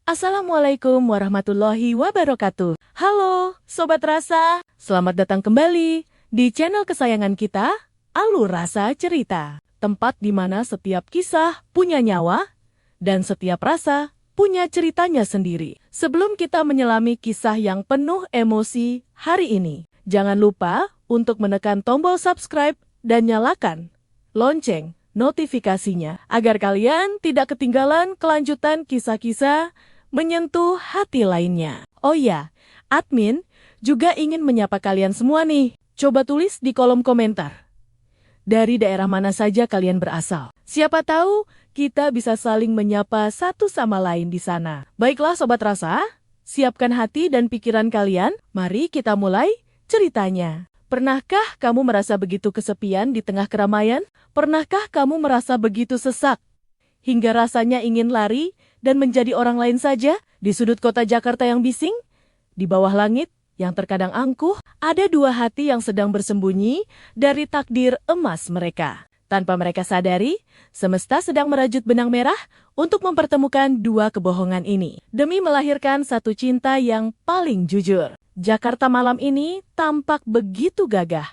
Assalamualaikum warahmatullahi wabarakatuh. Halo, Sobat Rasa. Selamat datang kembali di channel kesayangan kita, Alur Rasa Cerita. Tempat di mana setiap kisah punya nyawa dan setiap rasa punya ceritanya sendiri. Sebelum kita menyelami kisah yang penuh emosi hari ini, jangan lupa untuk menekan tombol subscribe dan nyalakan lonceng notifikasinya agar kalian tidak ketinggalan kelanjutan kisah-kisah menyentuh hati lainnya. Oh ya, admin juga ingin menyapa kalian semua nih. Coba tulis di kolom komentar. Dari daerah mana saja kalian berasal. Siapa tahu kita bisa saling menyapa satu sama lain di sana. Baiklah Sobat Rasa, siapkan hati dan pikiran kalian. Mari kita mulai ceritanya. Pernahkah kamu merasa begitu kesepian di tengah keramaian? Pernahkah kamu merasa begitu sesak hingga rasanya ingin lari dan menjadi orang lain saja? Di sudut kota Jakarta yang bising, di bawah langit yang terkadang angkuh, ada dua hati yang sedang bersembunyi dari takdir emas mereka. Tanpa mereka sadari, semesta sedang merajut benang merah untuk mempertemukan dua kebohongan ini, demi melahirkan satu cinta yang paling jujur. Jakarta malam ini tampak begitu gagah,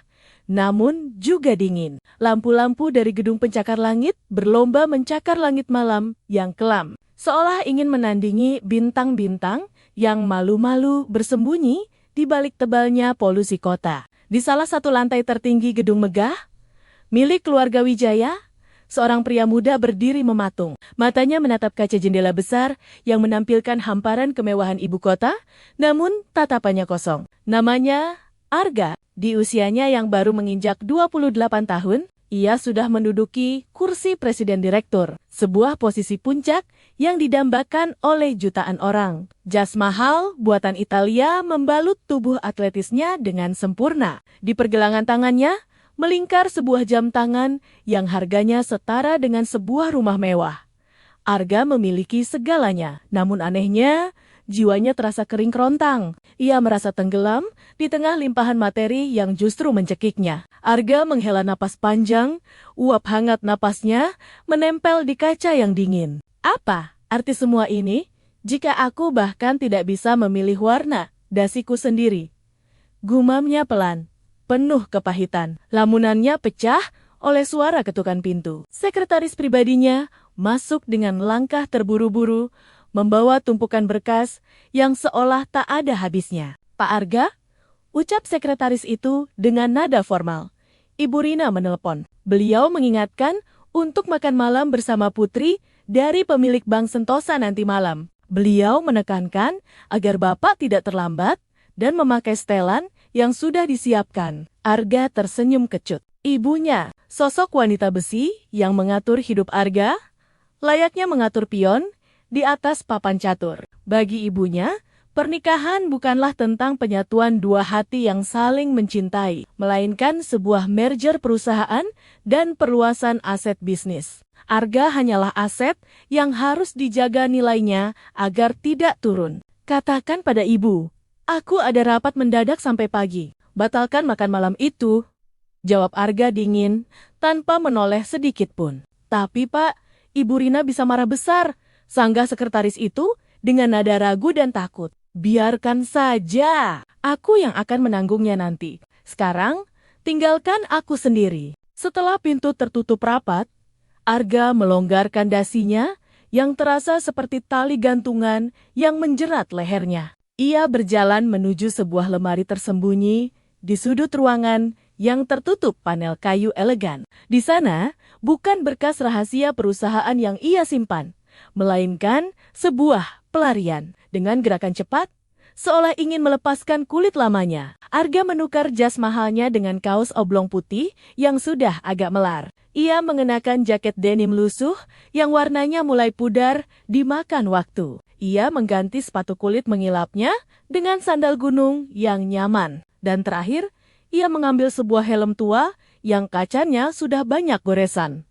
namun juga dingin. Lampu-lampu dari gedung pencakar langit berlomba mencakar langit malam yang kelam, seolah ingin menandingi bintang-bintang yang malu-malu bersembunyi di balik tebalnya polusi kota. Di salah satu lantai tertinggi gedung megah, milik keluarga Wijaya, seorang pria muda berdiri mematung. Matanya menatap kaca jendela besar yang menampilkan hamparan kemewahan ibu kota, namun tatapannya kosong. Namanya Arga. Di usianya yang baru menginjak 28 tahun, ia sudah menduduki kursi presiden direktur, sebuah posisi puncak yang didambakan oleh jutaan orang. Jas mahal buatan Italia membalut tubuh atletisnya dengan sempurna. Di pergelangan tangannya, melingkar sebuah jam tangan yang harganya setara dengan sebuah rumah mewah. Arga memiliki segalanya, namun anehnya, jiwanya terasa kering kerontang. Ia merasa tenggelam di tengah limpahan materi yang justru mencekiknya. Arga menghela napas panjang, uap hangat napasnya menempel di kaca yang dingin. Apa arti semua ini jika aku bahkan tidak bisa memilih warna dasiku sendiri? Gumamnya pelan, penuh kepahitan. Lamunannya pecah oleh suara ketukan pintu. Sekretaris pribadinya masuk dengan langkah terburu-buru, membawa tumpukan berkas yang seolah tak ada habisnya. Pak Arga, ucap sekretaris itu dengan nada formal. Ibu Rina menelpon. Beliau mengingatkan untuk makan malam bersama putri dari pemilik Bank Sentosa nanti malam. Beliau menekankan agar Bapak tidak terlambat dan memakai setelan yang sudah disiapkan. Arga tersenyum kecut. Ibunya, sosok wanita besi yang mengatur hidup Arga, layaknya mengatur pion di atas papan catur. Bagi ibunya, pernikahan bukanlah tentang penyatuan dua hati yang saling mencintai, melainkan sebuah merger perusahaan dan perluasan aset bisnis. Arga hanyalah aset yang harus dijaga nilainya agar tidak turun. Katakan pada ibu, aku ada rapat mendadak sampai pagi. Batalkan makan malam itu, jawab Arga dingin tanpa menoleh sedikit pun. Tapi Pak, Ibu Rina bisa marah besar, sanggah sekretaris itu dengan nada ragu dan takut. Biarkan saja, aku yang akan menanggungnya nanti. Sekarang, tinggalkan aku sendiri. Setelah pintu tertutup rapat, Arga melonggarkan dasinya yang terasa seperti tali gantungan yang menjerat lehernya. Ia berjalan menuju sebuah lemari tersembunyi di sudut ruangan yang tertutup panel kayu elegan. Di sana, bukan berkas rahasia perusahaan yang ia simpan, melainkan sebuah pelarian. Dengan gerakan cepat, seolah ingin melepaskan kulit lamanya, Arga menukar jas mahalnya dengan kaos oblong putih yang sudah agak melar. Ia mengenakan jaket denim lusuh yang warnanya mulai pudar dimakan waktu. Ia mengganti sepatu kulit mengilapnya dengan sandal gunung yang nyaman. Dan terakhir, ia mengambil sebuah helm tua yang kacanya sudah banyak goresan.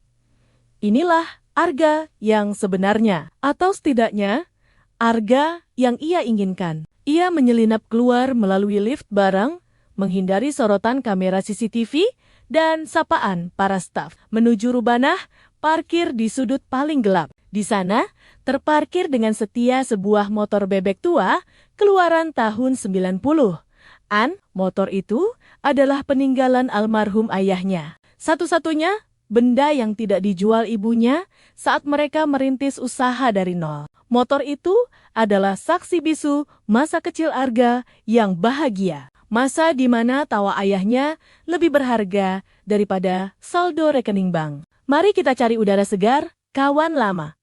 Inilah Arga yang sebenarnya, atau setidaknya Arga yang ia inginkan. Ia menyelinap keluar melalui lift barang, menghindari sorotan kamera CCTV dan sapaan para staf. Menuju Rubanah, parkir di sudut paling gelap. Di sana, terparkir dengan setia sebuah motor bebek tua keluaran tahun 90-an. Motor itu adalah peninggalan almarhum ayahnya. Satu-satunya benda yang tidak dijual ibunya saat mereka merintis usaha dari nol. Motor itu adalah saksi bisu masa kecil Arga yang bahagia. Masa di mana tawa ayahnya lebih berharga daripada saldo rekening bank. Mari kita cari udara segar, kawan lama.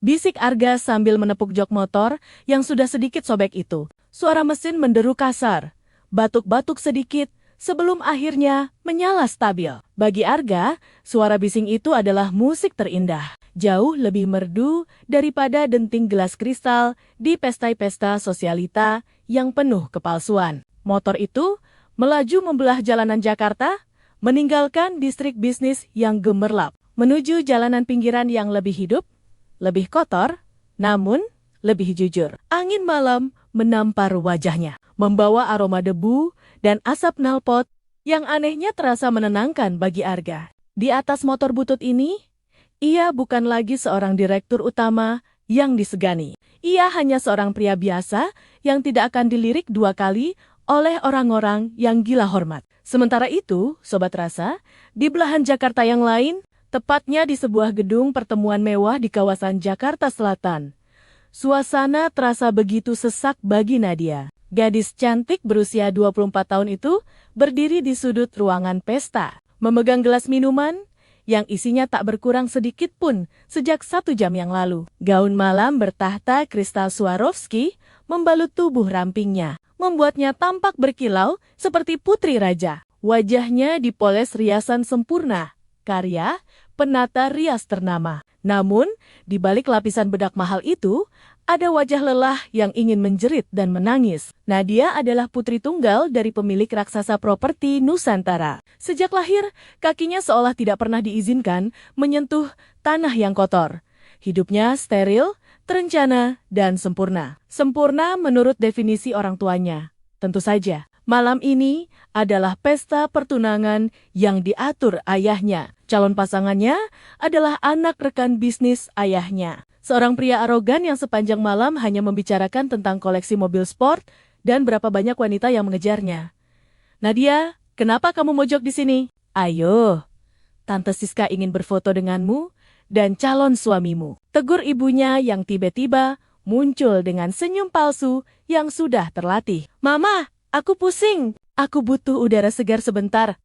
Bisik Arga sambil menepuk jok motor yang sudah sedikit sobek itu. Suara mesin menderu kasar, batuk-batuk sedikit sebelum akhirnya menyala stabil. Bagi Arga, suara bising itu adalah musik terindah. Jauh lebih merdu daripada denting gelas kristal di pesta-pesta sosialita yang penuh kepalsuan. Motor itu melaju membelah jalanan Jakarta, meninggalkan distrik bisnis yang gemerlap, menuju jalanan pinggiran yang lebih hidup, lebih kotor, namun lebih jujur. Angin malam menampar wajahnya, membawa aroma debu dan asap knalpot yang anehnya terasa menenangkan bagi Arga. Di atas motor butut ini, ia bukan lagi seorang direktur utama yang disegani. Ia hanya seorang pria biasa yang tidak akan dilirik dua kali oleh orang-orang yang gila hormat. Sementara itu, Sobat Rasa, di belahan Jakarta yang lain, tepatnya di sebuah gedung pertemuan mewah di kawasan Jakarta Selatan, suasana terasa begitu sesak bagi Nadia. Gadis cantik berusia 24 tahun itu berdiri di sudut ruangan pesta, memegang gelas minuman yang isinya tak berkurang sedikit pun sejak 1 jam yang lalu. Gaun malam bertahta kristal Swarovski membalut tubuh rampingnya, membuatnya tampak berkilau seperti putri raja. Wajahnya dipoles riasan sempurna, karya penata rias ternama. Namun, di balik lapisan bedak mahal itu, ada wajah lelah yang ingin menjerit dan menangis. Nadia adalah putri tunggal dari pemilik raksasa properti Nusantara. Sejak lahir, kakinya seolah tidak pernah diizinkan menyentuh tanah yang kotor. Hidupnya steril, terencana, dan sempurna. Sempurna menurut definisi orang tuanya. Tentu saja, malam ini adalah pesta pertunangan yang diatur ayahnya. Calon pasangannya adalah anak rekan bisnis ayahnya. Seorang pria arogan yang sepanjang malam hanya membicarakan tentang koleksi mobil sport dan berapa banyak wanita yang mengejarnya. Nadia, kenapa kamu mojok di sini? Ayo, Tante Siska ingin berfoto denganmu dan calon suamimu. Tegur ibunya yang tiba-tiba muncul dengan senyum palsu yang sudah terlatih. Mama, aku pusing. Aku butuh udara segar sebentar.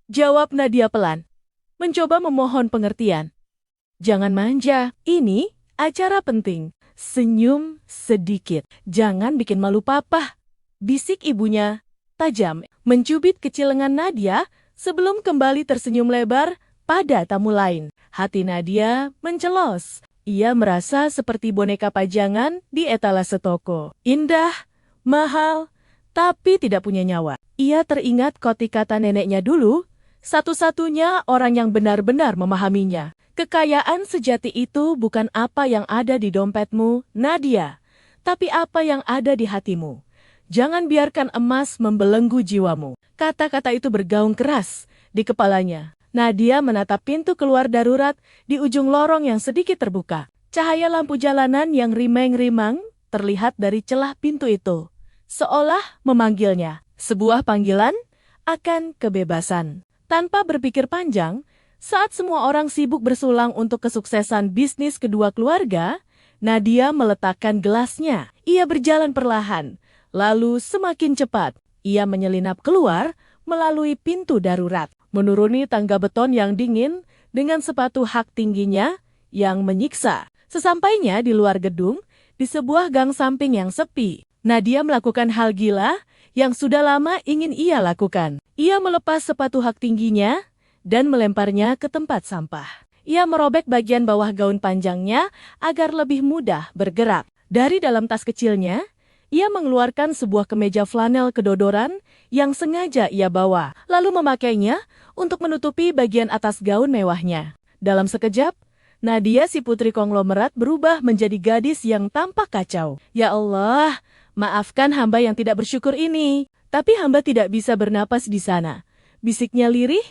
Jawab Nadia pelan, mencoba memohon pengertian. Jangan manja, ini acara penting. Senyum sedikit. Jangan bikin malu papa. Bisik ibunya, tajam, mencubit kecil lengan Nadia sebelum kembali tersenyum lebar pada tamu lain. Hati Nadia mencelos. Ia merasa seperti boneka pajangan di etalase toko. Indah, mahal, tapi tidak punya nyawa. Ia teringat kotik kata neneknya dulu, satu-satunya orang yang benar-benar memahaminya. Kekayaan sejati itu bukan apa yang ada di dompetmu, Nadia, tapi apa yang ada di hatimu. Jangan biarkan emas membelenggu jiwamu. Kata-kata itu bergaung keras di kepalanya. Nadia menatap pintu keluar darurat di ujung lorong yang sedikit terbuka. Cahaya lampu jalanan yang rimeng-rimang terlihat dari celah pintu itu, seolah memanggilnya. Sebuah panggilan akan kebebasan. Tanpa berpikir panjang, saat semua orang sibuk bersulang untuk kesuksesan bisnis kedua keluarga, Nadia meletakkan gelasnya. Ia berjalan perlahan, lalu semakin cepat. Ia menyelinap keluar melalui pintu darurat, menuruni tangga beton yang dingin dengan sepatu hak tingginya yang menyiksa. Sesampainya di luar gedung, di sebuah gang samping yang sepi, Nadia melakukan hal gila yang sudah lama ingin ia lakukan. Ia melepas sepatu hak tingginya dan melemparnya ke tempat sampah. Ia merobek bagian bawah gaun panjangnya agar lebih mudah bergerak. Dari dalam tas kecilnya, ia mengeluarkan sebuah kemeja flanel kedodoran yang sengaja ia bawa, lalu memakainya untuk menutupi bagian atas gaun mewahnya. Dalam sekejap, Nadia si putri konglomerat berubah menjadi gadis yang tampak kacau. Ya Allah, maafkan hamba yang tidak bersyukur ini, tapi hamba tidak bisa bernapas di sana. Bisiknya lirih,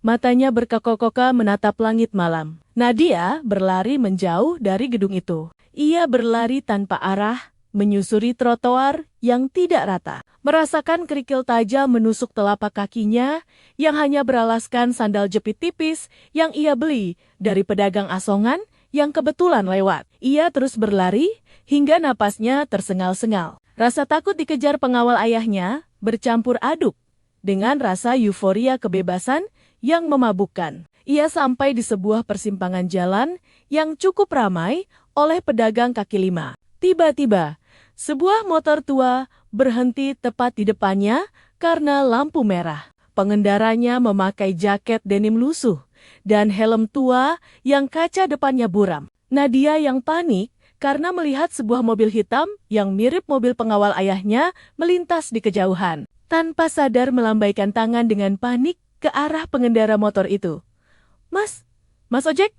Matanya berkokok-koka menatap langit malam. Nadia berlari menjauh dari gedung itu. Ia berlari tanpa arah, menyusuri trotoar yang tidak rata. Merasakan kerikil tajam menusuk telapak kakinya yang hanya beralaskan sandal jepit tipis yang ia beli dari pedagang asongan yang kebetulan lewat. Ia terus berlari hingga napasnya tersengal-sengal. Rasa takut dikejar pengawal ayahnya bercampur aduk dengan rasa euforia kebebasan yang memabukkan. Ia sampai di sebuah persimpangan jalan yang cukup ramai oleh pedagang kaki lima. Tiba-tiba, sebuah motor tua berhenti tepat di depannya karena lampu merah. Pengendaranya memakai jaket denim lusuh dan helm tua yang kaca depannya buram. Nadia yang panik karena melihat sebuah mobil hitam yang mirip mobil pengawal ayahnya melintas di kejauhan. Tanpa sadar melambaikan tangan dengan panik ke arah pengendara motor itu. Mas ojek,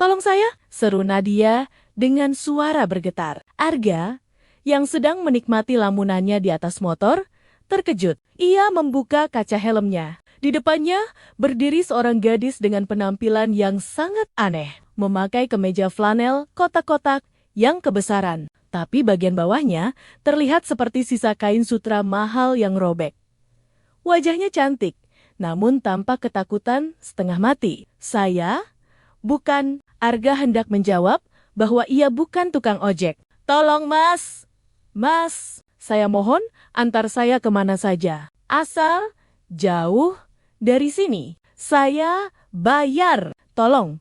tolong saya, seru Nadia dengan suara bergetar. Arga, yang sedang menikmati lamunannya di atas motor, terkejut. Ia membuka kaca helmnya. Di depannya berdiri seorang gadis dengan penampilan yang sangat aneh. Memakai kemeja flanel kotak-kotak yang kebesaran, tapi bagian bawahnya terlihat seperti sisa kain sutra mahal yang robek. Wajahnya cantik, namun tampak ketakutan setengah mati. Saya? Bukan, Arga hendak menjawab bahwa ia bukan tukang ojek. Tolong mas, saya mohon antar saya kemana saja. Asal jauh dari sini. Saya bayar. Tolong,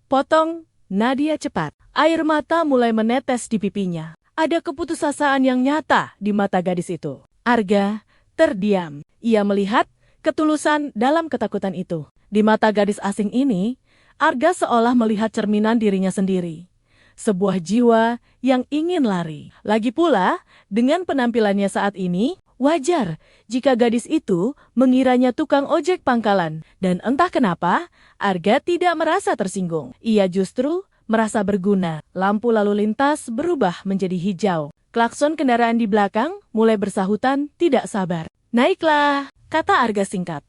potong Nadia cepat. Air mata mulai menetes di pipinya. Ada keputusasaan yang nyata di mata gadis itu. Arga terdiam. Ia melihat ketulusan dalam ketakutan itu. Di mata gadis asing ini, Arga seolah melihat cerminan dirinya sendiri. Sebuah jiwa yang ingin lari. Lagi pula, dengan penampilannya saat ini, wajar jika gadis itu mengiranya tukang ojek pangkalan. Dan entah kenapa, Arga tidak merasa tersinggung. Ia justru merasa berguna. Lampu lalu lintas berubah menjadi hijau. Klakson kendaraan di belakang mulai bersahutan tidak sabar. Naiklah, kata Arga singkat.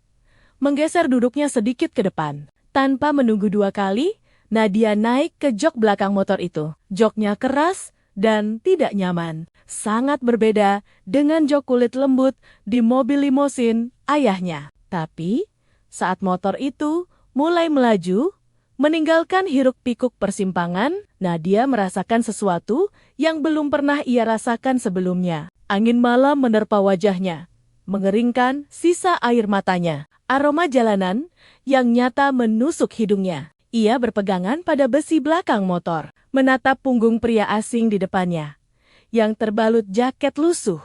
Menggeser duduknya sedikit ke depan. Tanpa menunggu dua kali, Nadia naik ke jok belakang motor itu. Joknya keras dan tidak nyaman. Sangat berbeda dengan jok kulit lembut di mobil limosin ayahnya. Tapi, saat motor itu mulai melaju, meninggalkan hiruk-pikuk persimpangan, Nadia merasakan sesuatu yang belum pernah ia rasakan sebelumnya. Angin malam menerpa wajahnya, mengeringkan sisa air matanya. Aroma jalanan yang nyata menusuk hidungnya. Ia berpegangan pada besi belakang motor, menatap punggung pria asing di depannya, yang terbalut jaket lusuh.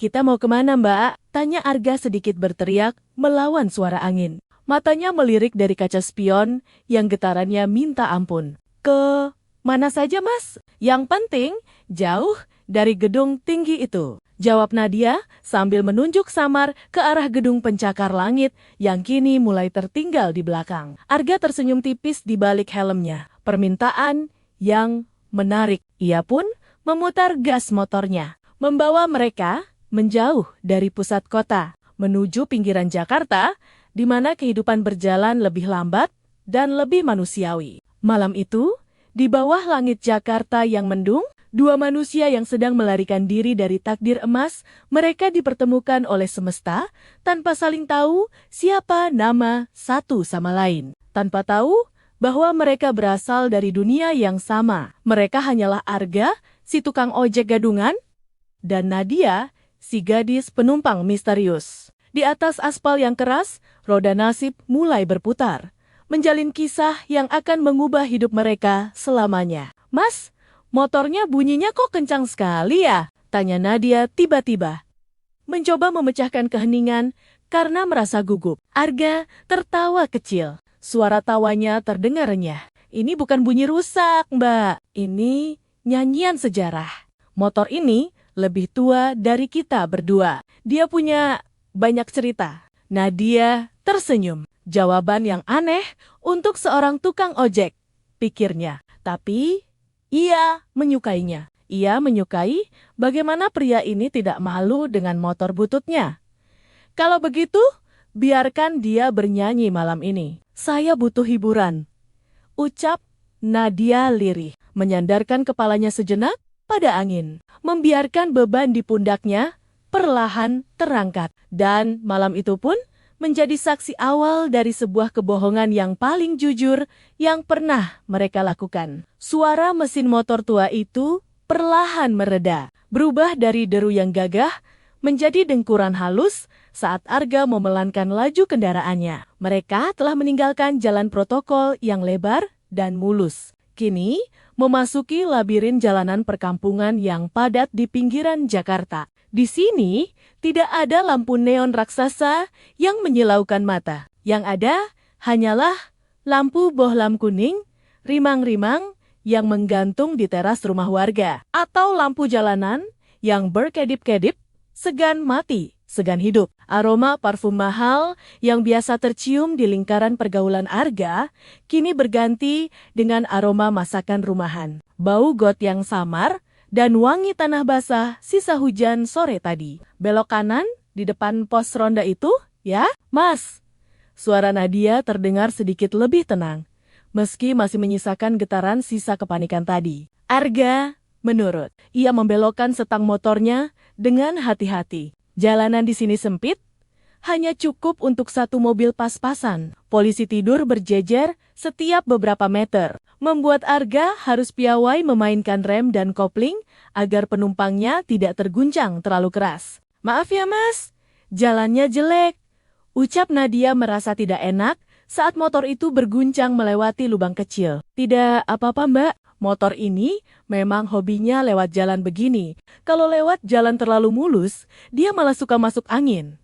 Kita mau kemana mbak? Tanya Arga sedikit berteriak melawan suara angin. Matanya melirik dari kaca spion yang getarannya minta ampun. Ke mana saja mas? Yang penting jauh dari gedung tinggi itu. Jawab Nadia sambil menunjuk samar ke arah gedung pencakar langit yang kini mulai tertinggal di belakang. Arga tersenyum tipis di balik helmnya. Permintaan yang menarik. Ia pun memutar gas motornya, membawa mereka menjauh dari pusat kota, menuju pinggiran Jakarta, di mana kehidupan berjalan lebih lambat dan lebih manusiawi. Malam itu, di bawah langit Jakarta yang mendung, dua manusia yang sedang melarikan diri dari takdir emas, mereka dipertemukan oleh semesta tanpa saling tahu siapa nama satu sama lain. Tanpa tahu bahwa mereka berasal dari dunia yang sama. Mereka hanyalah Arga, si tukang ojek gadungan, dan Nadia, si gadis penumpang misterius. Di atas aspal yang keras, roda nasib mulai berputar, menjalin kisah yang akan mengubah hidup mereka selamanya. Mas, motornya bunyinya kok kencang sekali ya? Tanya Nadia tiba-tiba. Mencoba memecahkan keheningan karena merasa gugup. Arga tertawa kecil. Suara tawanya terdengar renyah. Ini bukan bunyi rusak, mbak. Ini nyanyian sejarah. Motor ini lebih tua dari kita berdua. Dia punya banyak cerita. Nadia tersenyum. Jawaban yang aneh untuk seorang tukang ojek, pikirnya. Tapi ia menyukainya. Ia menyukai bagaimana pria ini tidak malu dengan motor bututnya. Kalau begitu, biarkan dia bernyanyi malam ini. Saya butuh hiburan, ucap Nadia lirih, menyandarkan kepalanya sejenak pada angin, membiarkan beban di pundaknya perlahan terangkat. Dan malam itu pun menjadi saksi awal dari sebuah kebohongan yang paling jujur yang pernah mereka lakukan. Suara mesin motor tua itu perlahan mereda, berubah dari deru yang gagah menjadi dengkuran halus saat Arga memelankan laju kendaraannya. Mereka telah meninggalkan jalan protokol yang lebar dan mulus. Kini memasuki labirin jalanan perkampungan yang padat di pinggiran Jakarta. Di sini tidak ada lampu neon raksasa yang menyilaukan mata. Yang ada hanyalah lampu bohlam kuning, rimang-rimang yang menggantung di teras rumah warga. Atau lampu jalanan yang berkedip-kedip, segan mati, segan hidup. Aroma parfum mahal yang biasa tercium di lingkaran pergaulan Arga, kini berganti dengan aroma masakan rumahan. Bau got yang samar dan wangi tanah basah sisa hujan sore tadi. Belok kanan di depan pos ronda itu, ya, Mas. Suara Nadia terdengar sedikit lebih tenang, meski masih menyisakan getaran sisa kepanikan tadi. Arga menurut. Ia membelokkan setang motornya dengan hati-hati. Jalanan di sini sempit, hanya cukup untuk satu mobil pas-pasan. Polisi tidur berjejer setiap beberapa meter, membuat Arga harus piawai memainkan rem dan kopling agar penumpangnya tidak terguncang terlalu keras. Maaf ya Mas, jalannya jelek, ucap Nadia merasa tidak enak saat motor itu berguncang melewati lubang kecil. Tidak apa-apa Mbak, motor ini memang hobinya lewat jalan begini. Kalau lewat jalan terlalu mulus, dia malah suka masuk angin.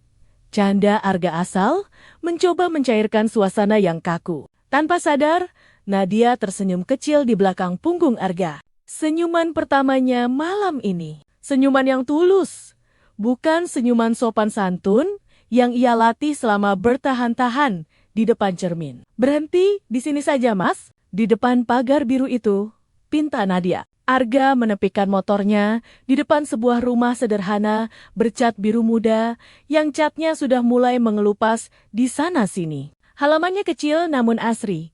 Canda Arga asal mencoba mencairkan suasana yang kaku. Tanpa sadar, Nadia tersenyum kecil di belakang punggung Arga. Senyuman pertamanya malam ini. Senyuman yang tulus. Bukan senyuman sopan santun yang ia latih selama bertahan-tahan di depan cermin. Berhenti di sini saja Mas, di depan pagar biru itu, pinta Nadia. Arga menepikan motornya di depan sebuah rumah sederhana bercat biru muda yang catnya sudah mulai mengelupas di sana-sini. Halamannya kecil namun asri,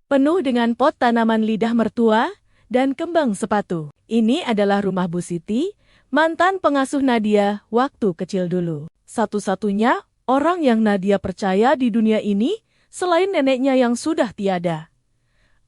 penuh dengan pot tanaman lidah mertua dan kembang sepatu. Ini adalah rumah Bu Siti, mantan pengasuh Nadia waktu kecil dulu. Satu-satunya orang yang Nadia percaya di dunia ini selain neneknya yang sudah tiada.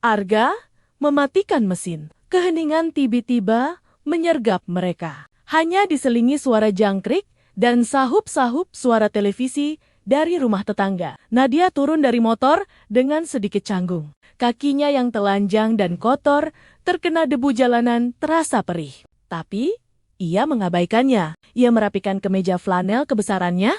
Arga mematikan mesin. Keheningan tiba-tiba menyergap mereka. Hanya diselingi suara jangkrik dan sahup-sahup suara televisi dari rumah tetangga. Nadia turun dari motor dengan sedikit canggung. Kakinya yang telanjang dan kotor terkena debu jalanan terasa perih. Tapi ia mengabaikannya. Ia merapikan kemeja flanel kebesarannya,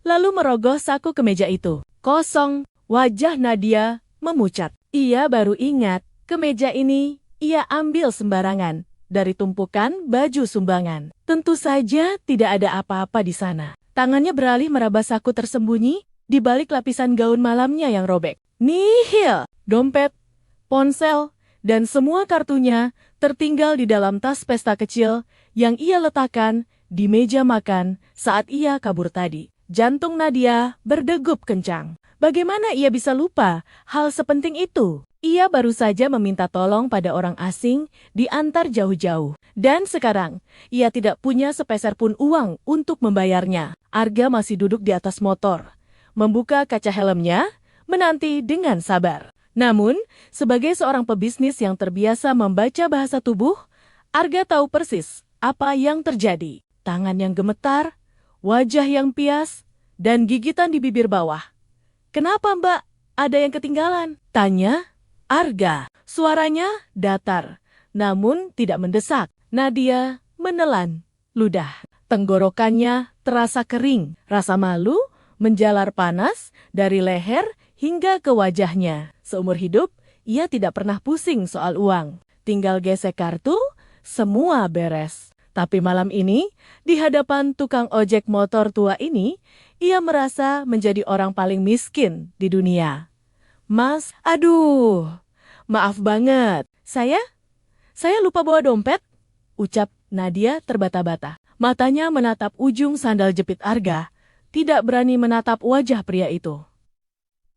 lalu merogoh saku kemeja itu. Kosong, wajah Nadia memucat. Ia baru ingat kemeja ini ia ambil sembarangan dari tumpukan baju sumbangan. Tentu saja tidak ada apa-apa di sana. Tangannya beralih meraba saku tersembunyi di balik lapisan gaun malamnya yang robek. Nihil! Dompet, ponsel, dan semua kartunya tertinggal di dalam tas pesta kecil yang ia letakkan di meja makan saat ia kabur tadi. Jantung Nadia berdegup kencang. Bagaimana ia bisa lupa hal sepenting itu? Ia baru saja meminta tolong pada orang asing diantar jauh-jauh. Dan sekarang, ia tidak punya sepeser pun uang untuk membayarnya. Arga masih duduk di atas motor, membuka kaca helmnya, menanti dengan sabar. Namun, sebagai seorang pebisnis yang terbiasa membaca bahasa tubuh, Arga tahu persis apa yang terjadi. Tangan yang gemetar, wajah yang pias, dan gigitan di bibir bawah. Kenapa Mbak? Ada yang ketinggalan? Tanya Arga. Suaranya datar, namun tidak mendesak. Nadia menelan ludah. Tenggorokannya terasa kering. Rasa malu menjalar panas dari leher hingga ke wajahnya. Seumur hidup, ia tidak pernah pusing soal uang. Tinggal gesek kartu, semua beres. Tapi malam ini, di hadapan tukang ojek motor tua ini, ia merasa menjadi orang paling miskin di dunia. Mas, aduh, maaf banget. Saya lupa bawa dompet, ucap Nadia terbata-bata. Matanya menatap ujung sandal jepit Arga, tidak berani menatap wajah pria itu.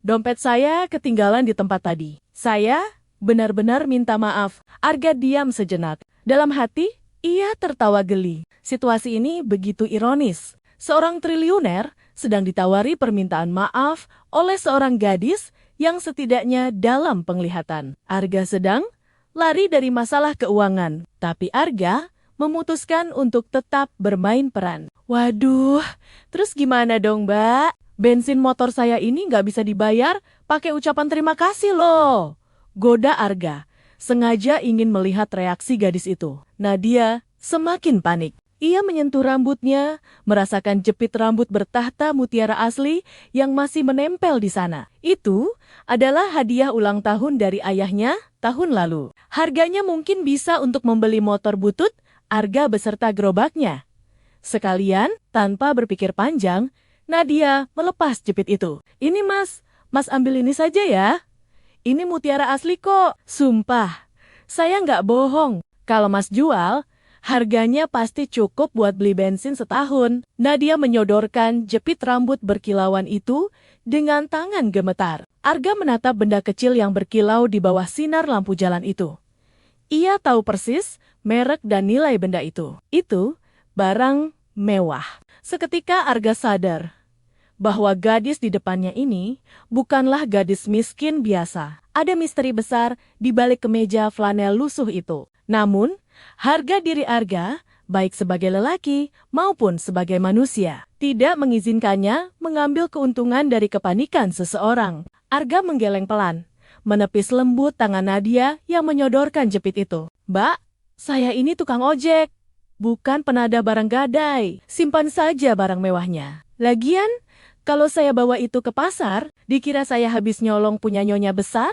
Dompet saya ketinggalan di tempat tadi. Saya benar-benar minta maaf. Arga diam sejenak. Dalam hati, ia tertawa geli. Situasi ini begitu ironis. Seorang triliuner sedang ditawari permintaan maaf oleh seorang gadis yang setidaknya dalam penglihatan. Arga sedang lari dari masalah keuangan, tapi Arga memutuskan untuk tetap bermain peran. Waduh, terus gimana dong, Mbak? Bensin motor saya ini nggak bisa dibayar pakai ucapan terima kasih loh. Goda Arga, sengaja ingin melihat reaksi gadis itu. Nadia semakin panik. Ia menyentuh rambutnya, merasakan jepit rambut bertahta mutiara asli yang masih menempel di sana. Itu adalah hadiah ulang tahun dari ayahnya tahun lalu. Harganya mungkin bisa untuk membeli motor butut Arga beserta gerobaknya. Sekalian, tanpa berpikir panjang, Nadia melepas jepit itu. Ini mas ambil ini saja ya. Ini mutiara asli kok, sumpah. Saya nggak bohong, kalau mas jual, harganya pasti cukup buat beli bensin setahun. Nadia menyodorkan jepit rambut berkilauan itu dengan tangan gemetar. Arga menatap benda kecil yang berkilau di bawah sinar lampu jalan itu. Ia tahu persis merek dan nilai benda itu. Itu barang mewah. Seketika Arga sadar bahwa gadis di depannya ini bukanlah gadis miskin biasa. Ada misteri besar di balik kemeja flanel lusuh itu. Namun, harga diri Arga, baik sebagai lelaki maupun sebagai manusia, tidak mengizinkannya mengambil keuntungan dari kepanikan seseorang. Arga menggeleng pelan, menepis lembut tangan Nadia yang menyodorkan jepit itu. Mbak, saya ini tukang ojek, bukan penada barang gadai. Simpan saja barang mewahnya. Lagian, kalau saya bawa itu ke pasar, dikira saya habis nyolong punya nyonya besar?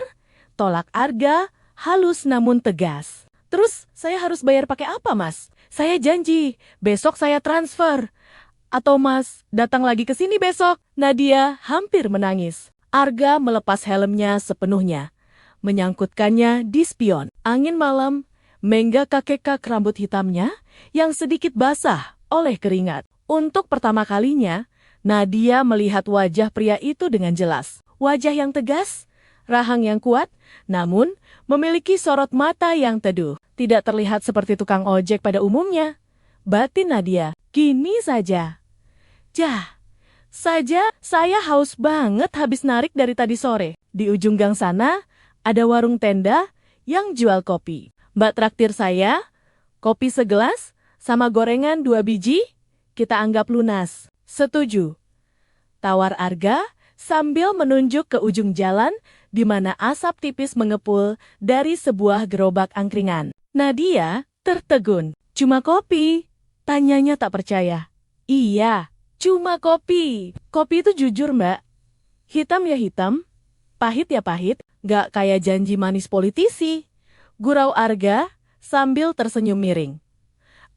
Tolak Arga, halus namun tegas. Terus, saya harus bayar pakai apa, Mas? Saya janji, besok saya transfer. Atau Mas, datang lagi ke sini besok. Nadia hampir menangis. Arga melepas helmnya sepenuhnya, menyangkutkannya di spion. Angin malam menggakak-gekak rambut hitamnya yang sedikit basah oleh keringat. Untuk pertama kalinya, Nadia melihat wajah pria itu dengan jelas. Wajah yang tegas, rahang yang kuat, namun memiliki sorot mata yang teduh. Tidak terlihat seperti tukang ojek pada umumnya. Batin Nadia, gini saja. Saya haus banget habis narik dari tadi sore. Di ujung gang sana, ada warung tenda yang jual kopi. Mbak traktir saya, kopi segelas, sama gorengan 2 biji, kita anggap lunas. Setuju. Tawar Arga sambil menunjuk ke ujung jalan di mana asap tipis mengepul dari sebuah gerobak angkringan. Nadia tertegun. Cuma kopi? Tanyanya tak percaya. Iya, cuma kopi. Kopi itu jujur, Mbak. Hitam ya hitam, pahit ya pahit, gak kayak janji manis politisi. Gurau Arga sambil tersenyum miring.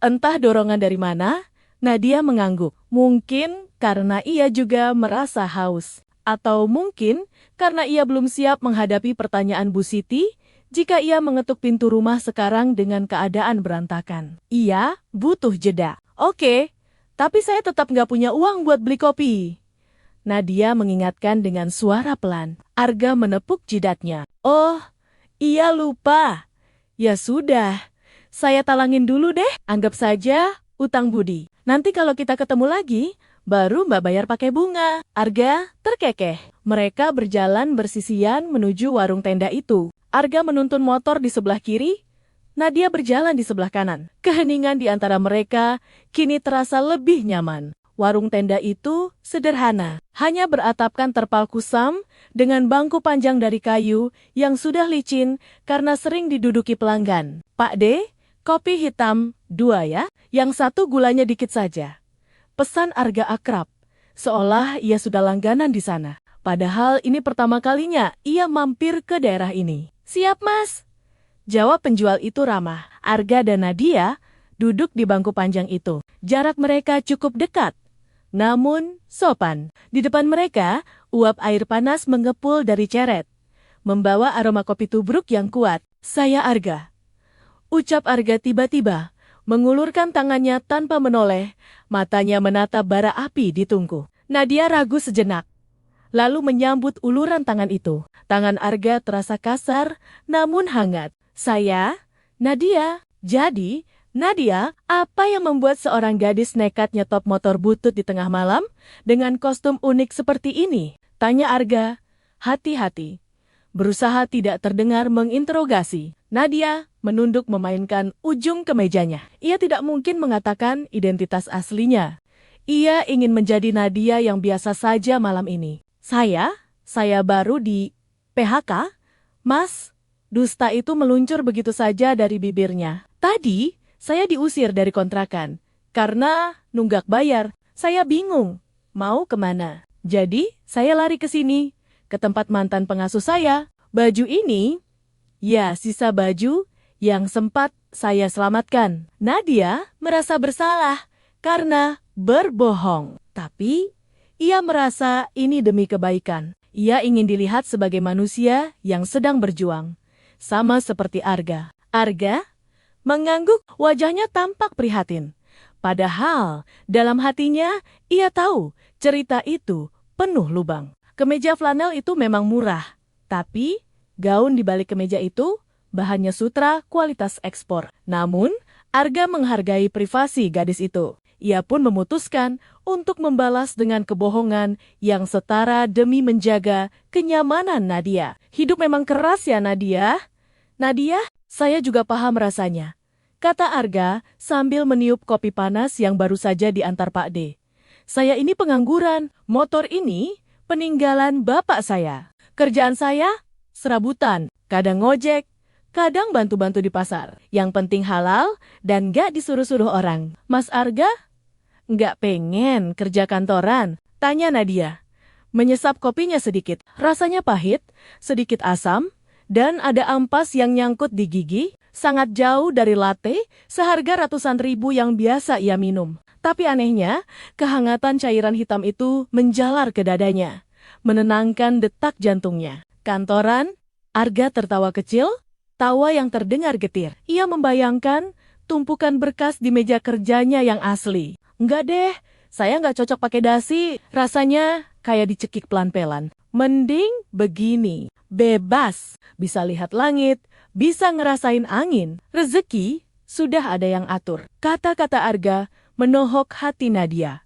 Entah dorongan dari mana, Nadia mengangguk. Mungkin karena ia juga merasa haus. Atau mungkin karena ia belum siap menghadapi pertanyaan Bu Siti jika ia mengetuk pintu rumah sekarang dengan keadaan berantakan. Ia butuh jeda. Oke, tapi saya tetap nggak punya uang buat beli kopi. Nadia mengingatkan dengan suara pelan. Arga menepuk jidatnya. Oh, iya lupa. Ya sudah, saya talangin dulu deh. Anggap saja utang budi. Nanti kalau kita ketemu lagi, baru Mbak bayar pakai bunga. Arga terkekeh. Mereka berjalan bersisian menuju warung tenda itu. Arga menuntun motor di sebelah kiri, Nadia berjalan di sebelah kanan. Keheningan di antara mereka kini terasa lebih nyaman. Warung tenda itu sederhana, hanya beratapkan terpal kusam dengan bangku panjang dari kayu yang sudah licin karena sering diduduki pelanggan. Pak D, kopi hitam 2 ya, yang 1 gulanya dikit saja. Pesan Arga akrab, seolah ia sudah langganan di sana. Padahal ini pertama kalinya ia mampir ke daerah ini. Siap mas, jawab penjual itu ramah. Arga dan Nadia duduk di bangku panjang itu. Jarak mereka cukup dekat, namun sopan. Di depan mereka, uap air panas mengepul dari ceret, membawa aroma kopi tubruk yang kuat. Saya Arga, ucap Arga tiba-tiba, mengulurkan tangannya tanpa menoleh, matanya menatap bara api di tungku. Nadia ragu sejenak, lalu menyambut uluran tangan itu. Tangan Arga terasa kasar, namun hangat. Saya, Nadia. Jadi, Nadia, apa yang membuat seorang gadis nekat nyetop motor butut di tengah malam dengan kostum unik seperti ini? Tanya Arga, hati-hati. Berusaha tidak terdengar menginterogasi. Nadia menunduk memainkan ujung kemejanya. Ia tidak mungkin mengatakan identitas aslinya. Ia ingin menjadi Nadia yang biasa saja malam ini. Saya baru di PHK, Mas. Dusta itu meluncur begitu saja dari bibirnya. Tadi, saya diusir dari kontrakan. Karena nunggak bayar, saya bingung. Mau kemana? Jadi, saya lari ke sini, ke tempat mantan pengasuh saya. Baju ini, ya sisa baju yang sempat saya selamatkan. Nadia merasa bersalah karena berbohong. Tapi, ia merasa ini demi kebaikan. Ia ingin dilihat sebagai manusia yang sedang berjuang. Sama seperti Arga. Arga mengangguk, wajahnya tampak prihatin. Padahal, dalam hatinya, ia tahu cerita itu penuh lubang. Kemeja flanel itu memang murah. Tapi, gaun di balik kemeja itu, bahannya sutra kualitas ekspor. Namun, Arga menghargai privasi gadis itu. Ia pun memutuskan untuk membalas dengan kebohongan yang setara demi menjaga kenyamanan Nadia. Hidup memang keras ya Nadia. Nadia, saya juga paham rasanya, kata Arga sambil meniup kopi panas yang baru saja diantar Pak D. Saya ini pengangguran, motor ini peninggalan bapak saya. Kerjaan saya serabutan, kadang ngojek, kadang bantu-bantu di pasar. Yang penting halal dan gak disuruh-suruh orang. Mas Arga? Nggak pengen kerja kantoran? Tanya Nadia. Menyesap kopinya sedikit. Rasanya pahit, sedikit asam, dan ada ampas yang nyangkut di gigi. Sangat jauh dari latte, seharga ratusan ribu yang biasa ia minum. Tapi anehnya, kehangatan cairan hitam itu menjalar ke dadanya, menenangkan detak jantungnya. Kantoran, Arga tertawa kecil, tawa yang terdengar getir. Ia membayangkan tumpukan berkas di meja kerjanya yang asli. Enggak deh, saya nggak cocok pakai dasi. Rasanya kayak dicekik pelan-pelan. Mending begini, bebas. Bisa lihat langit, bisa ngerasain angin. Rezeki sudah ada yang atur. Kata-kata Arga menohok hati Nadia.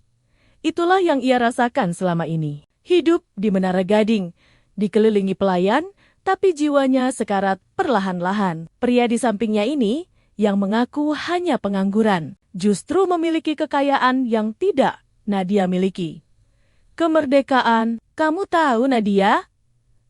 Itulah yang ia rasakan selama ini. Hidup di Menara Gading, dikelilingi pelayan, tapi jiwanya sekarat perlahan-lahan. Pria di sampingnya ini, yang mengaku hanya pengangguran, justru memiliki kekayaan yang tidak Nadia miliki. Kemerdekaan, kamu tahu Nadia?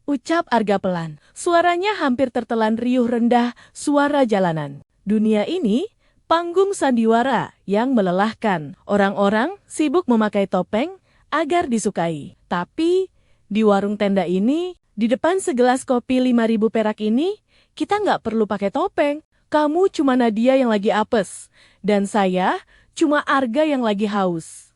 Ucap Arga pelan. Suaranya hampir tertelan riuh rendah suara jalanan. Dunia ini, panggung sandiwara yang melelahkan. Orang-orang sibuk memakai topeng agar disukai. Tapi, di warung tenda ini, di depan segelas kopi 5.000 perak ini, kita nggak perlu pakai topeng. Kamu cuma Nadia yang lagi apes, dan saya cuma Arga yang lagi haus.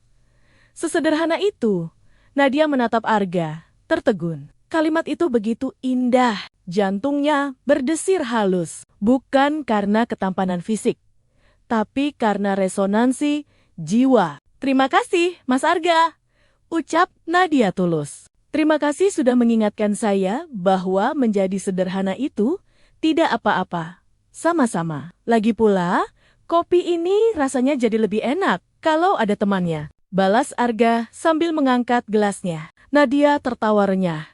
Sesederhana itu, Nadia menatap Arga, tertegun. Kalimat itu begitu indah, jantungnya berdesir halus, bukan karena ketampanan fisik, tapi karena resonansi jiwa. Terima kasih, Mas Arga, ucap Nadia tulus. Terima kasih sudah mengingatkan saya bahwa menjadi sederhana itu tidak apa-apa. Sama-sama. Lagi pula, kopi ini rasanya jadi lebih enak kalau ada temannya. Balas Arga sambil mengangkat gelasnya. Nadia tertawa renyah.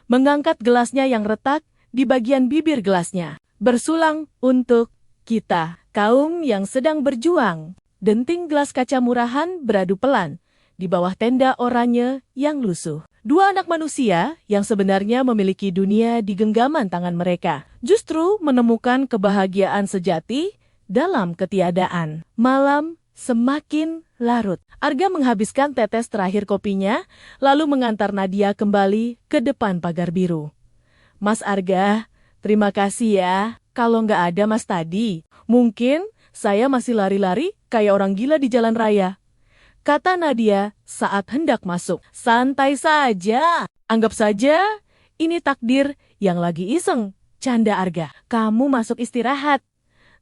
Mengangkat gelasnya yang retak di bagian bibir gelasnya. Bersulang untuk kita, kaum yang sedang berjuang. Denting gelas kaca murahan beradu pelan di bawah tenda oranye yang lusuh. Dua anak manusia yang sebenarnya memiliki dunia di genggaman tangan mereka, justru menemukan kebahagiaan sejati dalam ketiadaan. Malam semakin larut. Arga menghabiskan tetes terakhir kopinya, lalu mengantar Nadia kembali ke depan pagar biru. Mas Arga, terima kasih ya. Kalau nggak ada Mas tadi, mungkin saya masih lari-lari kayak orang gila di jalan raya. Kata Nadia saat hendak masuk. Santai saja. Anggap saja ini takdir yang lagi iseng. Canda Arga. Kamu masuk istirahat.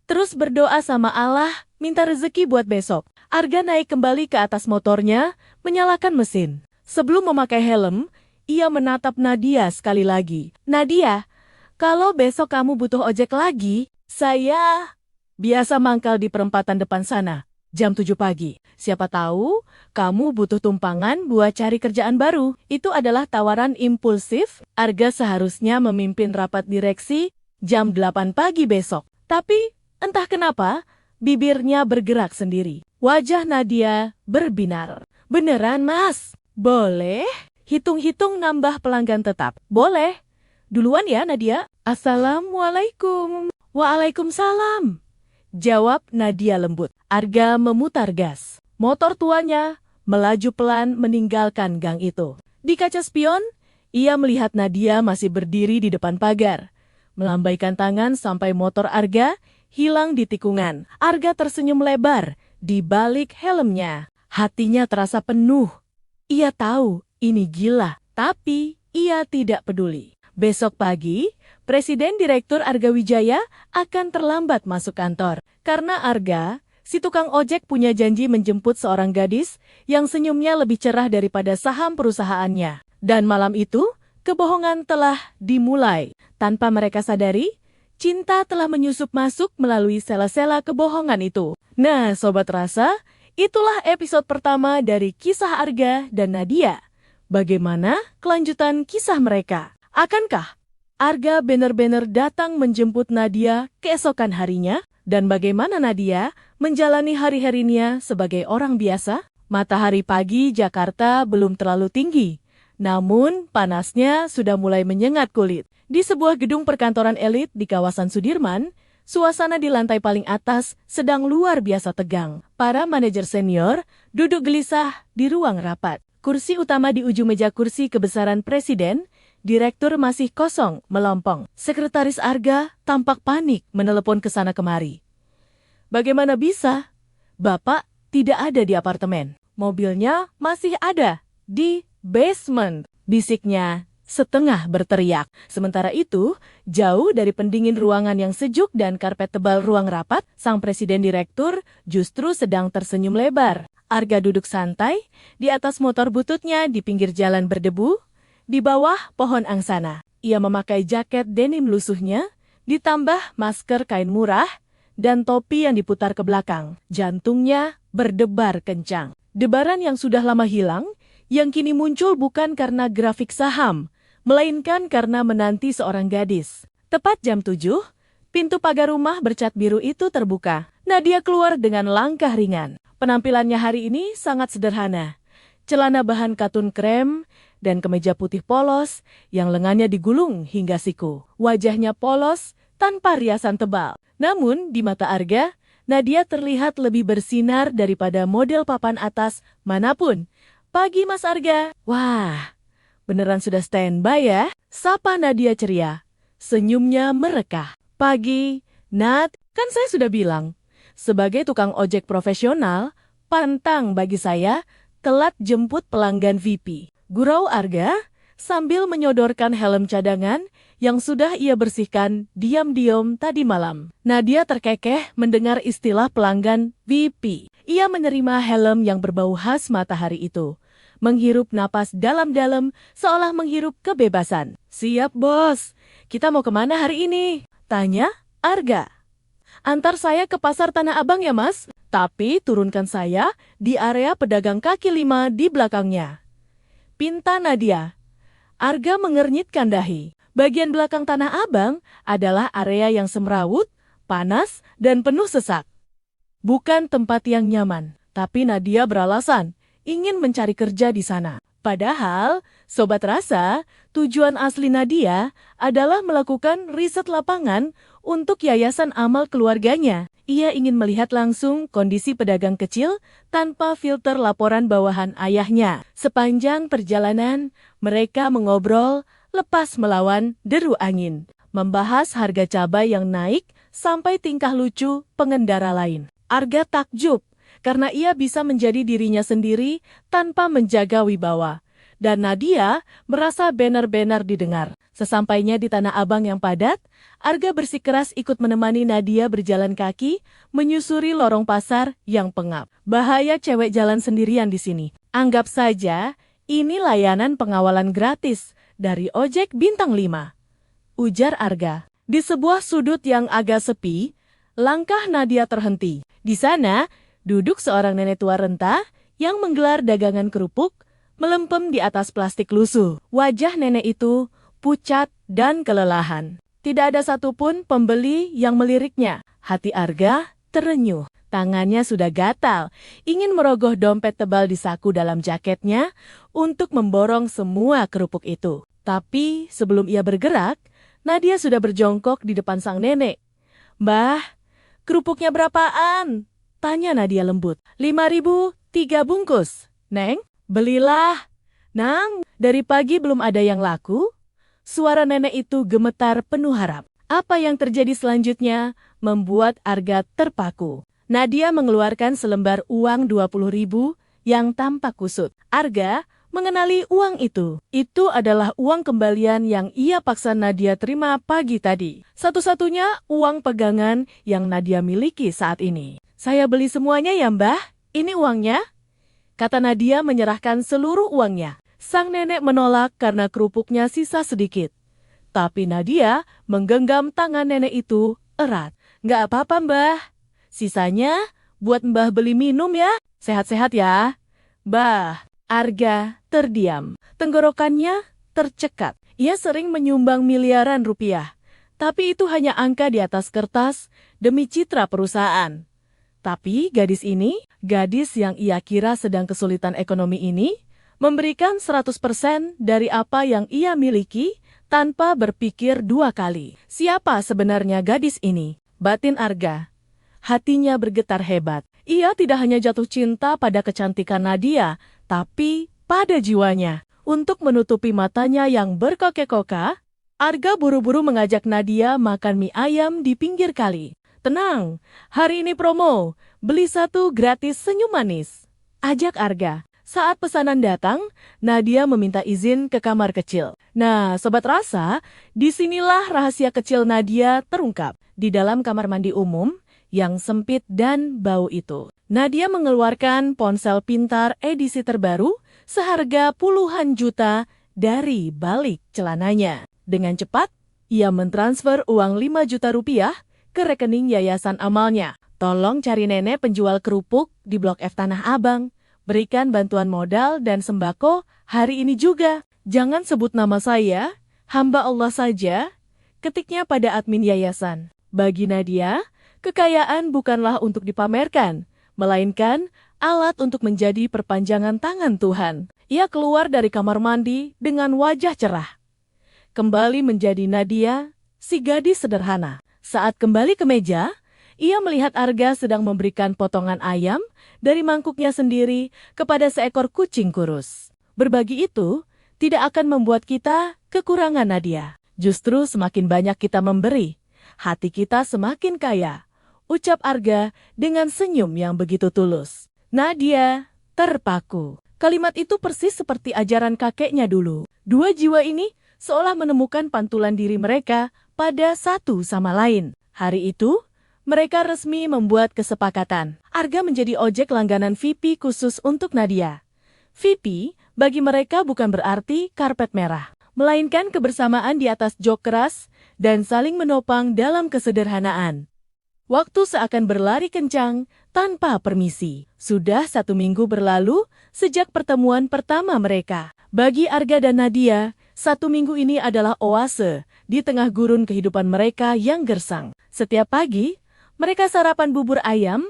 Terus berdoa sama Allah, minta rezeki buat besok. Arga naik kembali ke atas motornya, menyalakan mesin. Sebelum memakai helm, ia menatap Nadia sekali lagi. Nadia, kalau besok kamu butuh ojek lagi, saya biasa mangkal di perempatan depan sana, jam 7 pagi. Siapa tahu kamu butuh tumpangan buat cari kerjaan baru. Itu adalah tawaran impulsif. Arga seharusnya memimpin rapat direksi jam 8 pagi besok. Tapi entah kenapa, bibirnya bergerak sendiri. Wajah Nadia berbinar. Beneran, Mas? Boleh? Hitung-hitung nambah pelanggan tetap. Boleh. Duluan ya, Nadia. Assalamualaikum. Waalaikumsalam. Jawab Nadia lembut. Arga memutar gas. Motor tuanya melaju pelan meninggalkan gang itu. Di kaca spion, ia melihat Nadia masih berdiri di depan pagar. Melambaikan tangan sampai motor Arga hilang di tikungan. Arga tersenyum lebar di balik helmnya. Hatinya terasa penuh. Ia tahu ini gila, tapi ia tidak peduli. Besok pagi, Presiden Direktur Arga Wijaya akan terlambat masuk kantor. Karena Arga, si tukang ojek punya janji menjemput seorang gadis yang senyumnya lebih cerah daripada saham perusahaannya. Dan malam itu, kebohongan telah dimulai. Tanpa mereka sadari, cinta telah menyusup masuk melalui sela-sela kebohongan itu. Nah, Sobat Rasa, itulah episode pertama dari kisah Arga dan Nadia. Bagaimana kelanjutan kisah mereka? Akankah Arga benar-benar datang menjemput Nadia keesokan harinya? Dan bagaimana Nadia menjalani hari-harinya sebagai orang biasa? Matahari pagi Jakarta belum terlalu tinggi, namun panasnya sudah mulai menyengat kulit. Di sebuah gedung perkantoran elit di kawasan Sudirman, suasana di lantai paling atas sedang luar biasa tegang. Para manajer senior duduk gelisah di ruang rapat. Kursi utama di ujung meja kursi kebesaran presiden, direktur masih kosong, melompong. Sekretaris Arga tampak panik menelepon ke sana kemari. Bagaimana bisa? Bapak tidak ada di apartemen. Mobilnya masih ada di basement, bisiknya setengah berteriak. Sementara itu, jauh dari pendingin ruangan yang sejuk dan karpet tebal ruang rapat, sang presiden direktur justru sedang tersenyum lebar. Arga duduk santai di atas motor bututnya di pinggir jalan berdebu, di bawah pohon angsana. Ia memakai jaket denim lusuhnya, ditambah masker kain murah, dan topi yang diputar ke belakang. Jantungnya berdebar kencang. Debaran yang sudah lama hilang, yang kini muncul bukan karena grafik saham, melainkan karena menanti seorang gadis. Tepat jam 7, pintu pagar rumah bercat biru itu terbuka. Nadia keluar dengan langkah ringan. Penampilannya hari ini sangat sederhana. Celana bahan katun krem dan kemeja putih polos yang lengannya digulung hingga siku. Wajahnya polos tanpa riasan tebal. Namun di mata Arga, Nadia terlihat lebih bersinar daripada model papan atas manapun. Pagi Mas Arga. Wah, beneran sudah standby ya? Sapa Nadia ceria. Senyumnya merekah. Pagi, Nat, kan saya sudah bilang. Sebagai tukang ojek profesional, pantang bagi saya telat jemput pelanggan VIP. Gurau Arga sambil menyodorkan helm cadangan yang sudah ia bersihkan diam-diam tadi malam. Nadia terkekeh mendengar istilah pelanggan VIP. Ia menerima helm yang berbau khas matahari itu. Menghirup napas dalam-dalam seolah menghirup kebebasan. Siap bos, kita mau kemana hari ini? Tanya Arga. Antar saya ke pasar Tanah Abang ya mas, tapi turunkan saya di area pedagang kaki lima di belakangnya. Pinta Nadia. Arga mengernyitkan dahi. Bagian belakang Tanah Abang adalah area yang semrawut, panas, dan penuh sesak. Bukan tempat yang nyaman, tapi Nadia beralasan ingin mencari kerja di sana. Padahal, Sobat Rasa, tujuan asli Nadia adalah melakukan riset lapangan untuk yayasan amal keluarganya. Ia ingin melihat langsung kondisi pedagang kecil tanpa filter laporan bawahan ayahnya. Sepanjang perjalanan, mereka mengobrol lepas melawan deru angin. Membahas harga cabai yang naik sampai tingkah lucu pengendara lain. Arga takjub karena ia bisa menjadi dirinya sendiri tanpa menjaga wibawa. Dan Nadia merasa benar-benar didengar. Sesampainya di Tanah Abang yang padat, Arga bersikeras ikut menemani Nadia berjalan kaki, menyusuri lorong pasar yang pengap. Bahaya cewek jalan sendirian di sini. Anggap saja, Ini layanan pengawalan gratis dari ojek bintang 5. Ujar Arga. Di sebuah sudut yang agak sepi, langkah Nadia terhenti. Di sana, duduk seorang nenek tua renta yang menggelar dagangan kerupuk, melempem di atas plastik lusuh. Wajah nenek itu pucat dan kelelahan. Tidak ada satupun pembeli yang meliriknya. Hati Arga terenyuh. Tangannya sudah gatal, ingin merogoh dompet tebal di saku dalam jaketnya untuk memborong semua kerupuk itu. Tapi sebelum ia bergerak, Nadia sudah berjongkok di depan sang nenek. "Mbah, kerupuknya berapaan?" tanya Nadia lembut. 5.000, 3 bungkus. "Neng, belilah." "Nang, dari pagi belum ada yang laku?" Suara nenek itu gemetar penuh harap. Apa yang terjadi selanjutnya membuat Arga terpaku. Nadia mengeluarkan selembar uang 20.000 yang tampak kusut. Arga mengenali uang itu. Itu adalah uang kembalian yang ia paksa Nadia terima pagi tadi. Satu-satunya uang pegangan yang Nadia miliki saat ini. "Saya beli semuanya ya, Mbah. Ini uangnya," kata Nadia menyerahkan seluruh uangnya. Sang nenek menolak karena kerupuknya sisa sedikit. Tapi Nadia menggenggam tangan nenek itu erat. "Nggak apa-apa, Mbah. Sisanya buat Mbah beli minum ya. Sehat-sehat ya." "Mbah." Arga terdiam. Tenggorokannya tercekat. Ia sering menyumbang miliaran rupiah. Tapi itu hanya angka di atas kertas demi citra perusahaan. Tapi gadis ini, gadis yang ia kira sedang kesulitan ekonomi ini, memberikan 100% dari apa yang ia miliki tanpa berpikir dua kali. Siapa sebenarnya gadis ini? Batin Arga. Hatinya bergetar hebat. Ia tidak hanya jatuh cinta pada kecantikan Nadia, tapi pada jiwanya. Untuk menutupi matanya yang berkokek-kokak, Arga buru-buru mengajak Nadia makan mie ayam di pinggir kali. "Tenang, hari ini promo, beli 1 gratis senyum manis," ajak Arga. Saat pesanan datang, Nadia meminta izin ke kamar kecil. Nah, Sobat Rasa, disinilah rahasia kecil Nadia terungkap. Di dalam kamar mandi umum yang sempit dan bau itu, Nadia mengeluarkan ponsel pintar edisi terbaru seharga puluhan juta dari balik celananya. Dengan cepat, ia mentransfer uang 5 juta rupiah ke rekening yayasan amalnya. "Tolong cari nenek penjual kerupuk di Blok F Tanah Abang. Berikan bantuan modal dan sembako hari ini juga. Jangan sebut nama saya, hamba Allah saja," ketiknya pada admin yayasan. Bagi Nadia, kekayaan bukanlah untuk dipamerkan, melainkan alat untuk menjadi perpanjangan tangan Tuhan. Ia keluar dari kamar mandi dengan wajah cerah. Kembali menjadi Nadia, si gadis sederhana. Saat kembali ke meja, ia melihat Arga sedang memberikan potongan ayam dari mangkuknya sendiri kepada seekor kucing kurus. Berbagi itu tidak akan membuat kita kekurangan, Nadia. Justru semakin banyak kita memberi, hati kita semakin kaya, ucap Arga dengan senyum yang begitu tulus. Nadia terpaku. Kalimat itu persis seperti ajaran kakeknya dulu. Dua jiwa ini seolah menemukan pantulan diri mereka pada satu sama lain. Hari itu, mereka resmi membuat kesepakatan. Arga menjadi ojek langganan VIP khusus untuk Nadia. VIP bagi mereka bukan berarti karpet merah, melainkan kebersamaan di atas jok keras dan saling menopang dalam kesederhanaan. Waktu seakan berlari kencang tanpa permisi. Sudah 1 minggu berlalu sejak pertemuan pertama mereka. Bagi Arga dan Nadia, 1 minggu ini adalah oase di tengah gurun kehidupan mereka yang gersang. Setiap pagi, mereka sarapan bubur ayam,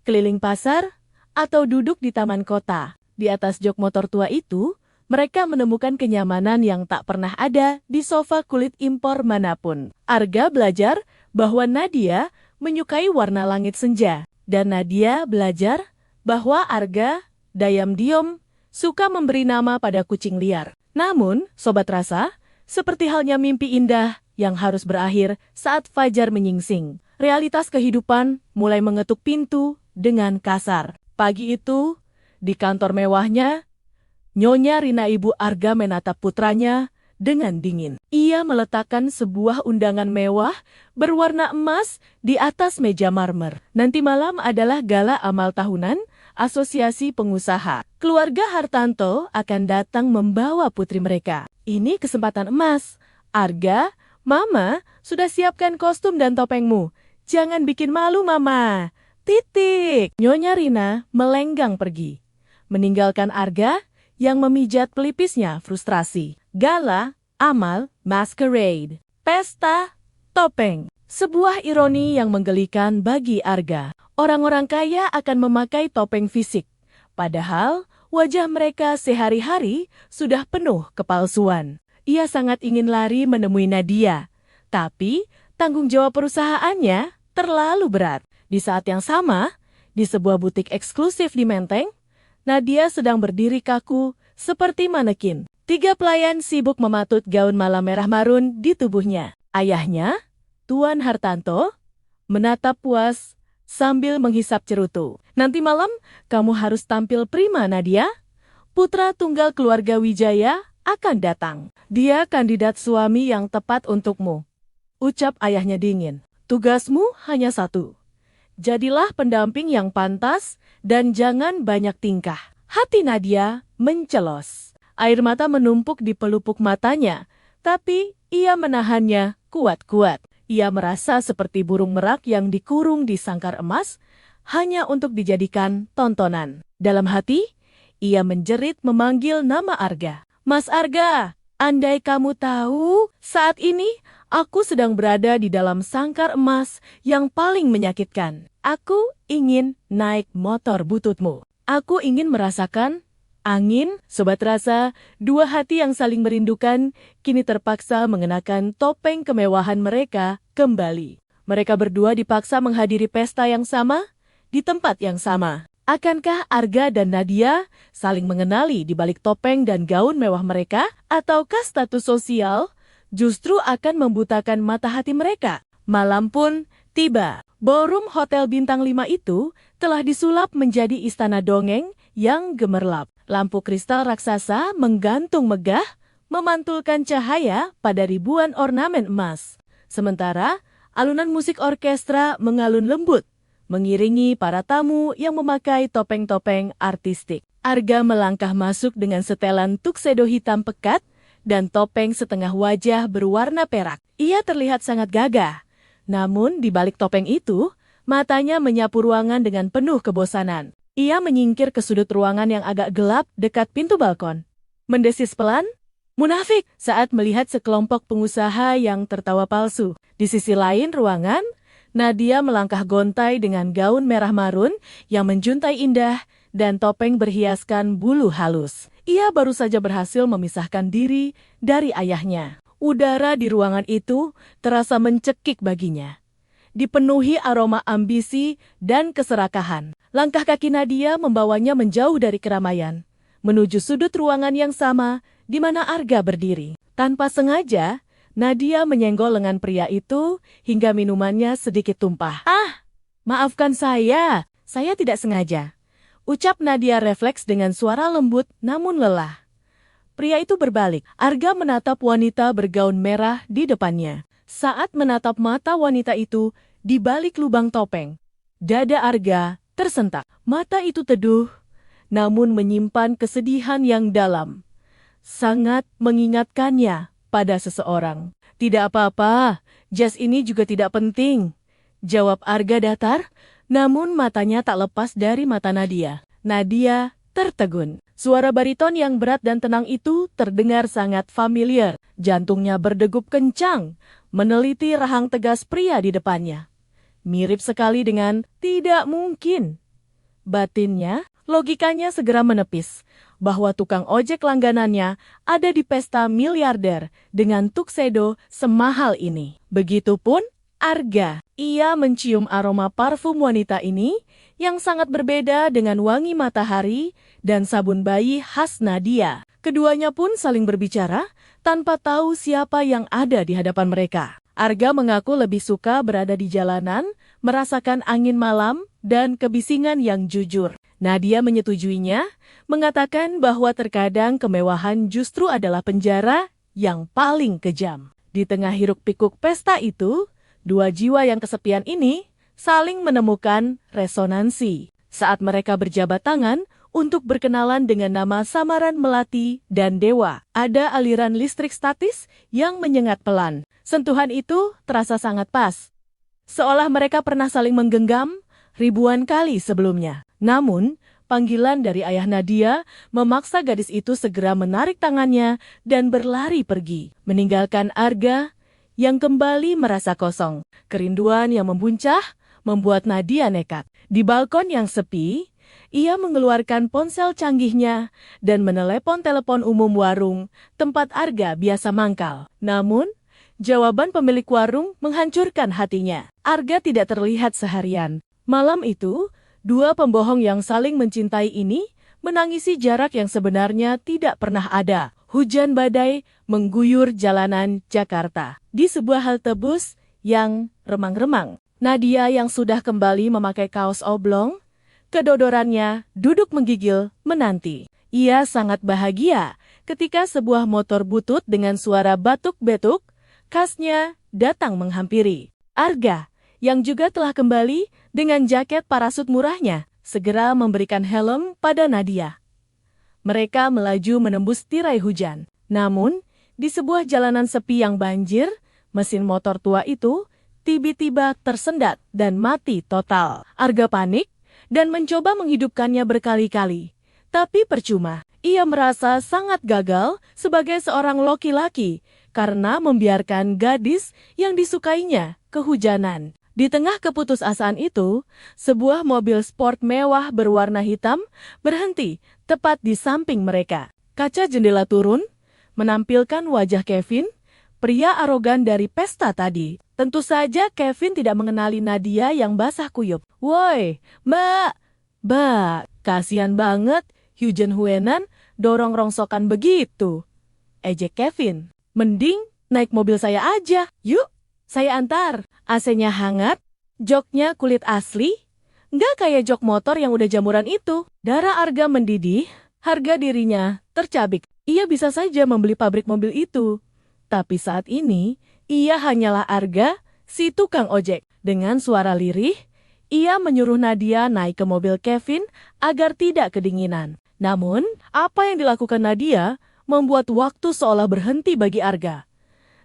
keliling pasar, atau duduk di taman kota. Di atas jok motor tua itu, mereka menemukan kenyamanan yang tak pernah ada di sofa kulit impor manapun. Arga belajar bahwa Nadia menyukai warna langit senja, dan Nadia belajar bahwa Arga diam-diam suka memberi nama pada kucing liar. Namun, Sobat Rasa, seperti halnya mimpi indah yang harus berakhir saat fajar menyingsing, realitas kehidupan mulai mengetuk pintu dengan kasar. Pagi itu, di kantor mewahnya, Nyonya Rina ibu Arga menatap putranya dengan dingin. Ia meletakkan sebuah undangan mewah berwarna emas di atas meja marmer. Nanti malam adalah gala amal tahunan Asosiasi Pengusaha. Keluarga Hartanto akan datang membawa putri mereka. Ini kesempatan emas. Arga, Mama, sudah siapkan kostum dan topengmu. Jangan bikin malu, Mama. Titik. Nyonya Rina melenggang pergi, meninggalkan Arga yang memijat pelipisnya frustrasi. Gala, amal, masquerade. Pesta, topeng. Sebuah ironi yang menggelikan bagi Arga. Orang-orang kaya akan memakai topeng fisik. Padahal wajah mereka sehari-hari sudah penuh kepalsuan. Ia sangat ingin lari menemui Nadia. Tapi tanggung jawab perusahaannya terlalu berat. Di saat yang sama, di sebuah butik eksklusif di Menteng, Nadia sedang berdiri kaku seperti manekin. 3 pelayan sibuk mematut gaun malam merah marun di tubuhnya. Ayahnya, Tuan Hartanto, menatap puas sambil menghisap cerutu. Nanti malam, kamu harus tampil prima, Nadia. Putra tunggal keluarga Wijaya akan datang. Dia kandidat suami yang tepat untukmu. Ucap ayahnya dingin. Tugasmu hanya satu. Jadilah pendamping yang pantas dan jangan banyak tingkah. Hati Nadia mencelos. Air mata menumpuk di pelupuk matanya, tapi ia menahannya kuat-kuat. Ia merasa seperti burung merak yang dikurung di sangkar emas hanya untuk dijadikan tontonan. Dalam hati, ia menjerit memanggil nama Arga. Mas Arga, andai kamu tahu, saat ini aku sedang berada di dalam sangkar emas yang paling menyakitkan. Aku ingin naik motor bututmu. Aku ingin merasakan angin. Sobat Rasa, 2 hati yang saling merindukan kini terpaksa mengenakan topeng kemewahan mereka kembali. Mereka berdua dipaksa menghadiri pesta yang sama di tempat yang sama. Akankah Arga dan Nadia saling mengenali di balik topeng dan gaun mewah mereka? Ataukah status sosial justru akan membutakan mata hati mereka? Malam pun tiba. Ballroom Hotel Bintang 5 itu telah disulap menjadi istana dongeng yang gemerlap. Lampu kristal raksasa menggantung megah, memantulkan cahaya pada ribuan ornamen emas. Sementara alunan musik orkestra mengalun lembut, mengiringi para tamu yang memakai topeng-topeng artistik. Arga melangkah masuk dengan setelan tuxedo hitam pekat dan topeng setengah wajah berwarna perak. Ia terlihat sangat gagah. Namun di balik topeng itu, matanya menyapu ruangan dengan penuh kebosanan. Ia menyingkir ke sudut ruangan yang agak gelap dekat pintu balkon. Mendesis pelan, munafik saat melihat sekelompok pengusaha yang tertawa palsu. Di sisi lain ruangan, Nadia melangkah gontai dengan gaun merah marun yang menjuntai indah dan topeng berhiaskan bulu halus. Ia baru saja berhasil memisahkan diri dari ayahnya. Udara di ruangan itu terasa mencekik baginya. Dipenuhi aroma ambisi dan keserakahan. Langkah kaki Nadia membawanya menjauh dari keramaian, menuju sudut ruangan yang sama di mana Arga berdiri. Tanpa sengaja, Nadia menyenggol lengan pria itu hingga minumannya sedikit tumpah. "Ah, maafkan saya tidak sengaja," ucap Nadia refleks dengan suara lembut namun lelah. Pria itu berbalik. Arga menatap wanita bergaun merah di depannya. Saat menatap mata wanita itu di balik lubang topeng, dada Arga tersentak. Mata itu teduh, namun menyimpan kesedihan yang dalam. Sangat mengingatkannya pada seseorang. "Tidak apa-apa, jas ini juga tidak penting," jawab Arga datar, namun matanya tak lepas dari mata Nadia. Nadia tertegun. Suara bariton yang berat dan tenang itu terdengar sangat familiar. Jantungnya berdegup kencang, meneliti rahang tegas pria di depannya. Mirip sekali dengan "tidak mungkin." Batinnya, logikanya segera menepis bahwa tukang ojek langganannya ada di pesta miliarder dengan tuxedo semahal ini. Begitupun Arga. Ia mencium aroma parfum wanita ini yang sangat berbeda dengan wangi matahari dan sabun bayi khas Nadia. Keduanya pun saling berbicara tanpa tahu siapa yang ada di hadapan mereka. Arga mengaku lebih suka berada di jalanan, merasakan angin malam dan kebisingan yang jujur. Nadia menyetujuinya, mengatakan bahwa terkadang kemewahan justru adalah penjara yang paling kejam. Di tengah hiruk-pikuk pesta itu, 2 jiwa yang kesepian ini saling menemukan resonansi. saat mereka berjabat tangan untuk berkenalan dengan nama samaran Melati dan Dewa. Ada aliran listrik statis yang menyengat pelan. Sentuhan itu terasa sangat pas. Seolah mereka pernah saling menggenggam ribuan kali sebelumnya. Namun, panggilan dari ayah Nadia memaksa gadis itu segera menarik tangannya dan berlari pergi, meninggalkan Arga yang kembali merasa kosong. Kerinduan yang membuncah membuat Nadia nekat. Di balkon yang sepi, ia mengeluarkan ponsel canggihnya dan menelepon telepon umum warung tempat Arga biasa mangkal. Namun, jawaban pemilik warung menghancurkan hatinya. Arga tidak terlihat seharian. Malam itu, dua pembohong yang saling mencintai ini menangisi jarak yang sebenarnya tidak pernah ada. Hujan badai mengguyur jalanan Jakarta. Di sebuah halte bus yang remang-remang, Nadia yang sudah kembali memakai kaos oblong, kedodorannya duduk menggigil menanti. Ia sangat bahagia ketika sebuah motor butut dengan suara batuk-betuk khasnya datang menghampiri. Arga, yang juga telah kembali dengan jaket parasut murahnya, segera memberikan helm pada Nadia. Mereka melaju menembus tirai hujan. Namun, di sebuah jalanan sepi yang banjir, mesin motor tua itu tiba-tiba tersendat dan mati total. Arga panik dan mencoba menghidupkannya berkali-kali. Tapi percuma, ia merasa sangat gagal sebagai seorang laki-laki karena membiarkan gadis yang disukainya kehujanan. Di tengah keputusasaan itu, sebuah mobil sport mewah berwarna hitam berhenti tepat di samping mereka. Kaca jendela turun, menampilkan wajah Kevin, pria arogan dari pesta tadi. Tentu saja Kevin tidak mengenali Nadia yang basah kuyup. "Woi, Mbak, kasihan banget, hujan huenan, dorong rongsokan begitu," ejek Kevin. "Mending naik mobil saya aja, yuk, saya antar. AC-nya hangat, joknya kulit asli, nggak kayak jok motor yang udah jamuran itu." Darah Arga mendidih, harga dirinya tercabik. Ia bisa saja membeli pabrik mobil itu. Tapi saat ini, ia hanyalah Arga, si tukang ojek. Dengan suara lirih, ia menyuruh Nadia naik ke mobil Kevin agar tidak kedinginan. Namun, apa yang dilakukan Nadia membuat waktu seolah berhenti bagi Arga.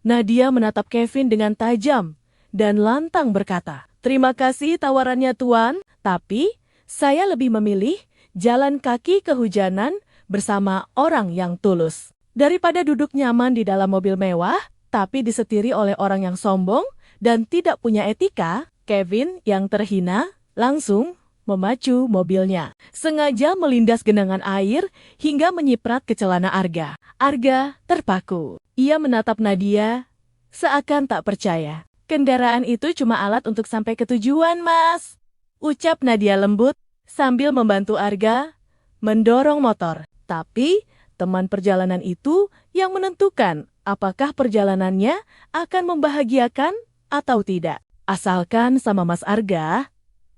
Nadia menatap Kevin dengan tajam dan lantang berkata, "Terima kasih tawarannya Tuan, tapi saya lebih memilih jalan kaki kehujanan bersama orang yang tulus daripada duduk nyaman di dalam mobil mewah, tapi disetiri oleh orang yang sombong dan tidak punya etika." Kevin yang terhina langsung memacu mobilnya, sengaja melindas genangan air hingga menyiprat ke celana Arga. Arga terpaku. Ia menatap Nadia seakan tak percaya. "Kendaraan itu cuma alat untuk sampai ke tujuan, Mas," ucap Nadia lembut sambil membantu Arga mendorong motor. Tapi teman perjalanan itu yang menentukan apakah perjalanannya akan membahagiakan atau tidak. "Asalkan sama Mas Arga,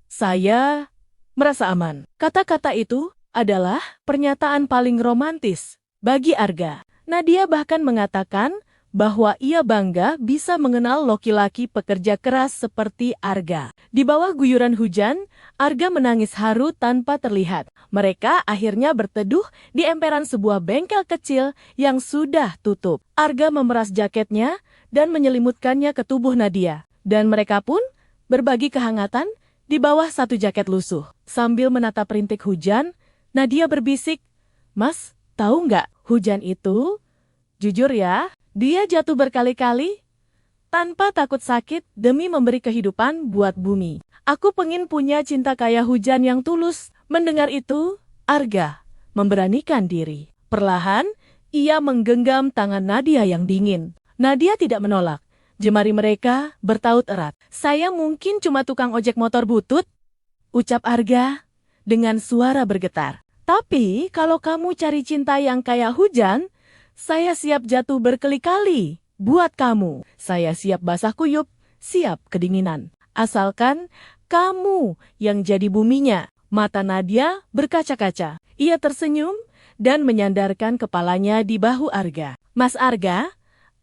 saya merasa aman." Kata-kata itu adalah pernyataan paling romantis bagi Arga. Nadia bahkan mengatakan bahwa ia bangga bisa mengenal laki-laki pekerja keras seperti Arga. Di bawah guyuran hujan, Arga menangis haru tanpa terlihat. Mereka akhirnya berteduh di emperan sebuah bengkel kecil yang sudah tutup. Arga memeras jaketnya dan menyelimutkannya ke tubuh Nadia. Dan mereka pun berbagi kehangatan di bawah satu jaket lusuh. Sambil menatap rintik hujan, Nadia berbisik, "Mas, tahu nggak, hujan itu, jujur ya, dia jatuh berkali-kali tanpa takut sakit demi memberi kehidupan buat bumi. Aku pengen punya cinta kayak hujan yang tulus." Mendengar itu, Arga memberanikan diri. Perlahan, ia menggenggam tangan Nadia yang dingin. Nadia tidak menolak. Jemari mereka bertaut erat. "Saya mungkin cuma tukang ojek motor butut," ucap Arga dengan suara bergetar. "Tapi kalau kamu cari cinta yang kayak hujan, saya siap jatuh berkali-kali buat kamu. Saya siap basah kuyup, siap kedinginan. Asalkan kamu yang jadi buminya." Mata Nadia berkaca-kaca. Ia tersenyum dan menyandarkan kepalanya di bahu Arga. "Mas Arga,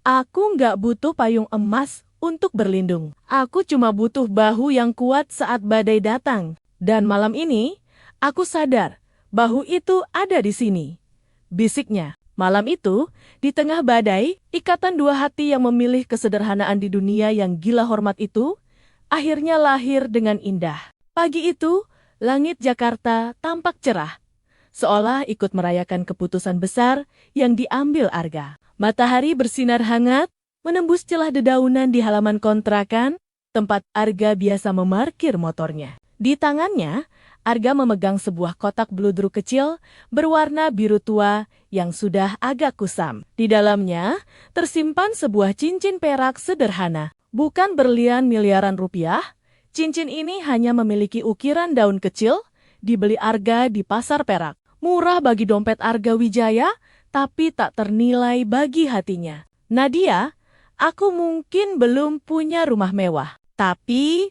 aku nggak butuh payung emas untuk berlindung. Aku cuma butuh bahu yang kuat saat badai datang. Dan malam ini, Aku sadar, bahu itu ada di sini, bisiknya. Malam itu, di tengah badai, ikatan dua hati yang memilih kesederhanaan di dunia yang gila hormat itu, akhirnya lahir dengan indah. Pagi itu, langit Jakarta tampak cerah, seolah ikut merayakan keputusan besar yang diambil Arga. Matahari bersinar hangat, menembus celah dedaunan di halaman kontrakan, tempat Arga biasa memarkir motornya. Di tangannya, Arga memegang sebuah kotak bludru kecil berwarna biru tua yang sudah agak kusam. Di dalamnya, tersimpan sebuah cincin perak sederhana. Bukan berlian miliaran rupiah, cincin ini hanya memiliki ukiran daun kecil, dibeli Arga di pasar perak. Murah bagi dompet Arga Wijaya, tapi tak ternilai bagi hatinya. Nadia, aku mungkin belum punya rumah mewah, tapi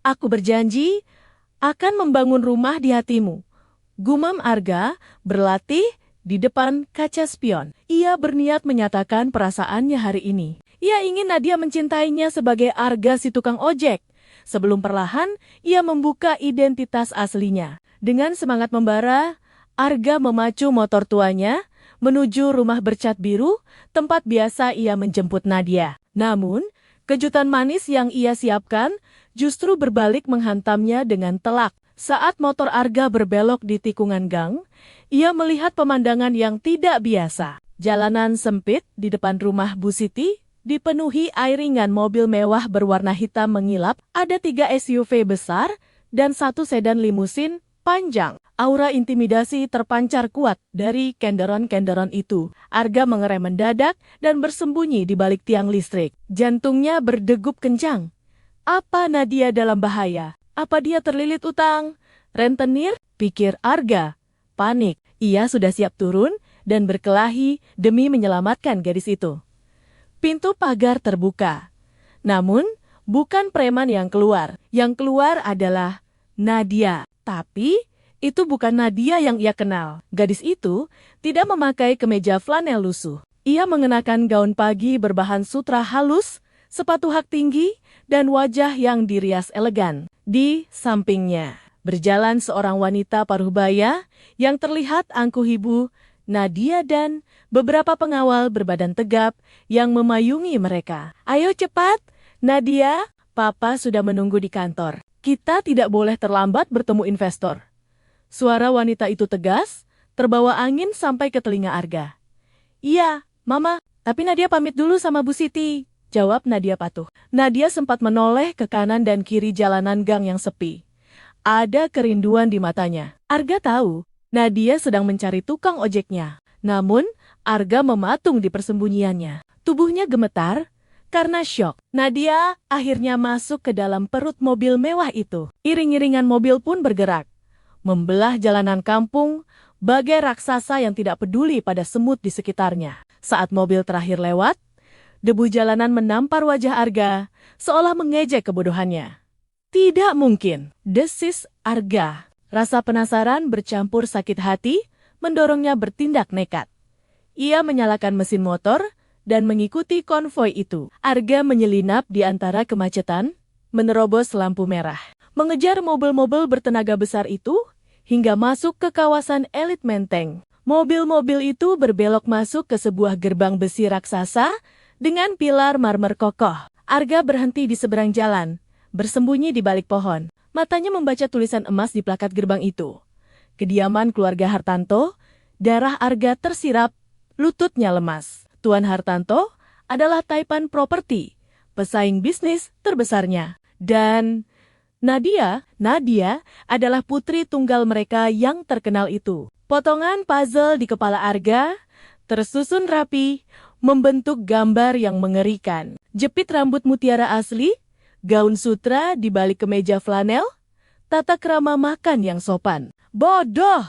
aku berjanji akan membangun rumah di hatimu. Gumam Arga berlatih di depan kaca spion. Ia berniat menyatakan perasaannya hari ini. Ia ingin Nadia mencintainya sebagai Arga si tukang ojek. Sebelum perlahan, ia membuka identitas aslinya. Dengan semangat membara, Arga memacu motor tuanya menuju rumah bercat biru, tempat biasa ia menjemput Nadia. Namun, kejutan manis yang ia siapkan justru berbalik menghantamnya dengan telak. Saat motor Arga berbelok di tikungan gang, ia melihat pemandangan yang tidak biasa. Jalanan sempit di depan rumah Bu Siti dipenuhi iringan mobil mewah berwarna hitam mengilap, ada 3 SUV besar dan 1 sedan limusin panjang. Aura intimidasi terpancar kuat dari kendaraan-kendaraan itu. Arga mengerem mendadak dan bersembunyi di balik tiang listrik. Jantungnya berdegup kencang. Apa Nadia dalam bahaya? Apa dia terlilit utang? Rentenir? Pikir Arga. Panik. Ia sudah siap turun dan berkelahi demi menyelamatkan gadis itu. Pintu pagar terbuka. Namun, bukan preman yang keluar. Yang keluar adalah Nadia. Tapi, itu bukan Nadia yang ia kenal. Gadis itu tidak memakai kemeja flanel lusuh. Ia mengenakan gaun pagi berbahan sutra halus, sepatu hak tinggi, dan wajah yang dirias elegan. Di sampingnya, berjalan seorang wanita paruh baya yang terlihat angkuh ibu, Nadia dan beberapa pengawal berbadan tegap yang memayungi mereka. Ayo cepat, Nadia, Papa sudah menunggu di kantor. Kita tidak boleh terlambat bertemu investor. Suara wanita itu tegas, terbawa angin sampai ke telinga Arga. Iya, Mama, tapi Nadia pamit dulu sama Bu Siti, jawab Nadia patuh. Nadia sempat menoleh ke kanan dan kiri jalanan gang yang sepi. Ada kerinduan di matanya. Arga tahu, Nadia sedang mencari tukang ojeknya. Namun, Arga mematung di persembunyiannya. Tubuhnya gemetar karena syok. Nadia akhirnya masuk ke dalam perut mobil mewah itu. Iring-iringan mobil pun bergerak, membelah jalanan kampung bagai raksasa yang tidak peduli pada semut di sekitarnya. Saat mobil terakhir lewat, debu jalanan menampar wajah Arga, seolah mengejek kebodohannya. Tidak mungkin, desis Arga. Rasa penasaran bercampur sakit hati, mendorongnya bertindak nekat. Ia menyalakan mesin motor dan mengikuti konvoi itu. Arga menyelinap di antara kemacetan, menerobos lampu merah, mengejar mobil-mobil bertenaga besar itu, hingga masuk ke kawasan elit Menteng. Mobil-mobil itu berbelok masuk ke sebuah gerbang besi raksasa dengan pilar marmer kokoh. Arga berhenti di seberang jalan, bersembunyi di balik pohon. Matanya membaca tulisan emas di plakat gerbang itu. Kediaman keluarga Hartanto, darah Arga tersirap, lututnya lemas. Tuan Hartanto adalah Taipan Property, pesaing bisnis terbesarnya. Dan Nadia adalah putri tunggal mereka yang terkenal itu. Potongan puzzle di kepala Arga tersusun rapi, membentuk gambar yang mengerikan. Jepit rambut mutiara asli, gaun sutra di balik kemeja flanel, tata krama makan yang sopan. Bodoh!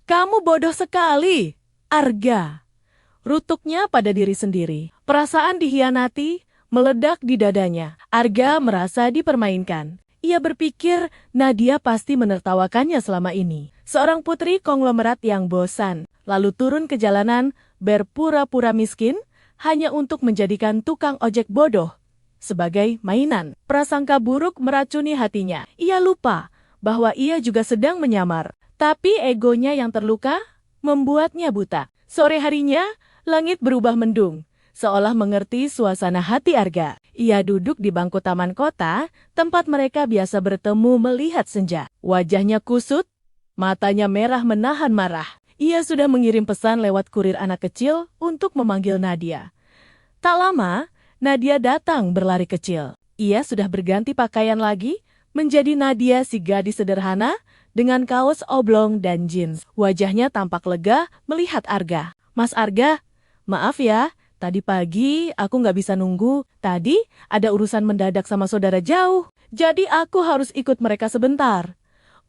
Kamu bodoh sekali, Arga. Rutuknya pada diri sendiri. Perasaan dihianati meledak di dadanya. Arga merasa dipermainkan. Ia berpikir Nadia pasti menertawakannya selama ini. Seorang putri konglomerat yang bosan, lalu turun ke jalanan berpura-pura miskin hanya untuk menjadikan tukang ojek bodoh sebagai mainan. Prasangka buruk meracuni hatinya. Ia lupa bahwa ia juga sedang menyamar. Tapi egonya yang terluka membuatnya buta. Sore harinya, langit berubah mendung, seolah mengerti suasana hati Arga. Ia duduk di bangku taman kota, tempat mereka biasa bertemu melihat senja. Wajahnya kusut, matanya merah menahan marah. Ia sudah mengirim pesan lewat kurir anak kecil untuk memanggil Nadia. Tak lama, Nadia datang berlari kecil. Ia sudah berganti pakaian lagi, menjadi Nadia si gadis sederhana dengan kaos oblong dan jeans. Wajahnya tampak lega melihat Arga. Mas Arga, maaf ya, tadi pagi aku nggak bisa nunggu. Tadi ada urusan mendadak sama saudara jauh, jadi aku harus ikut mereka sebentar.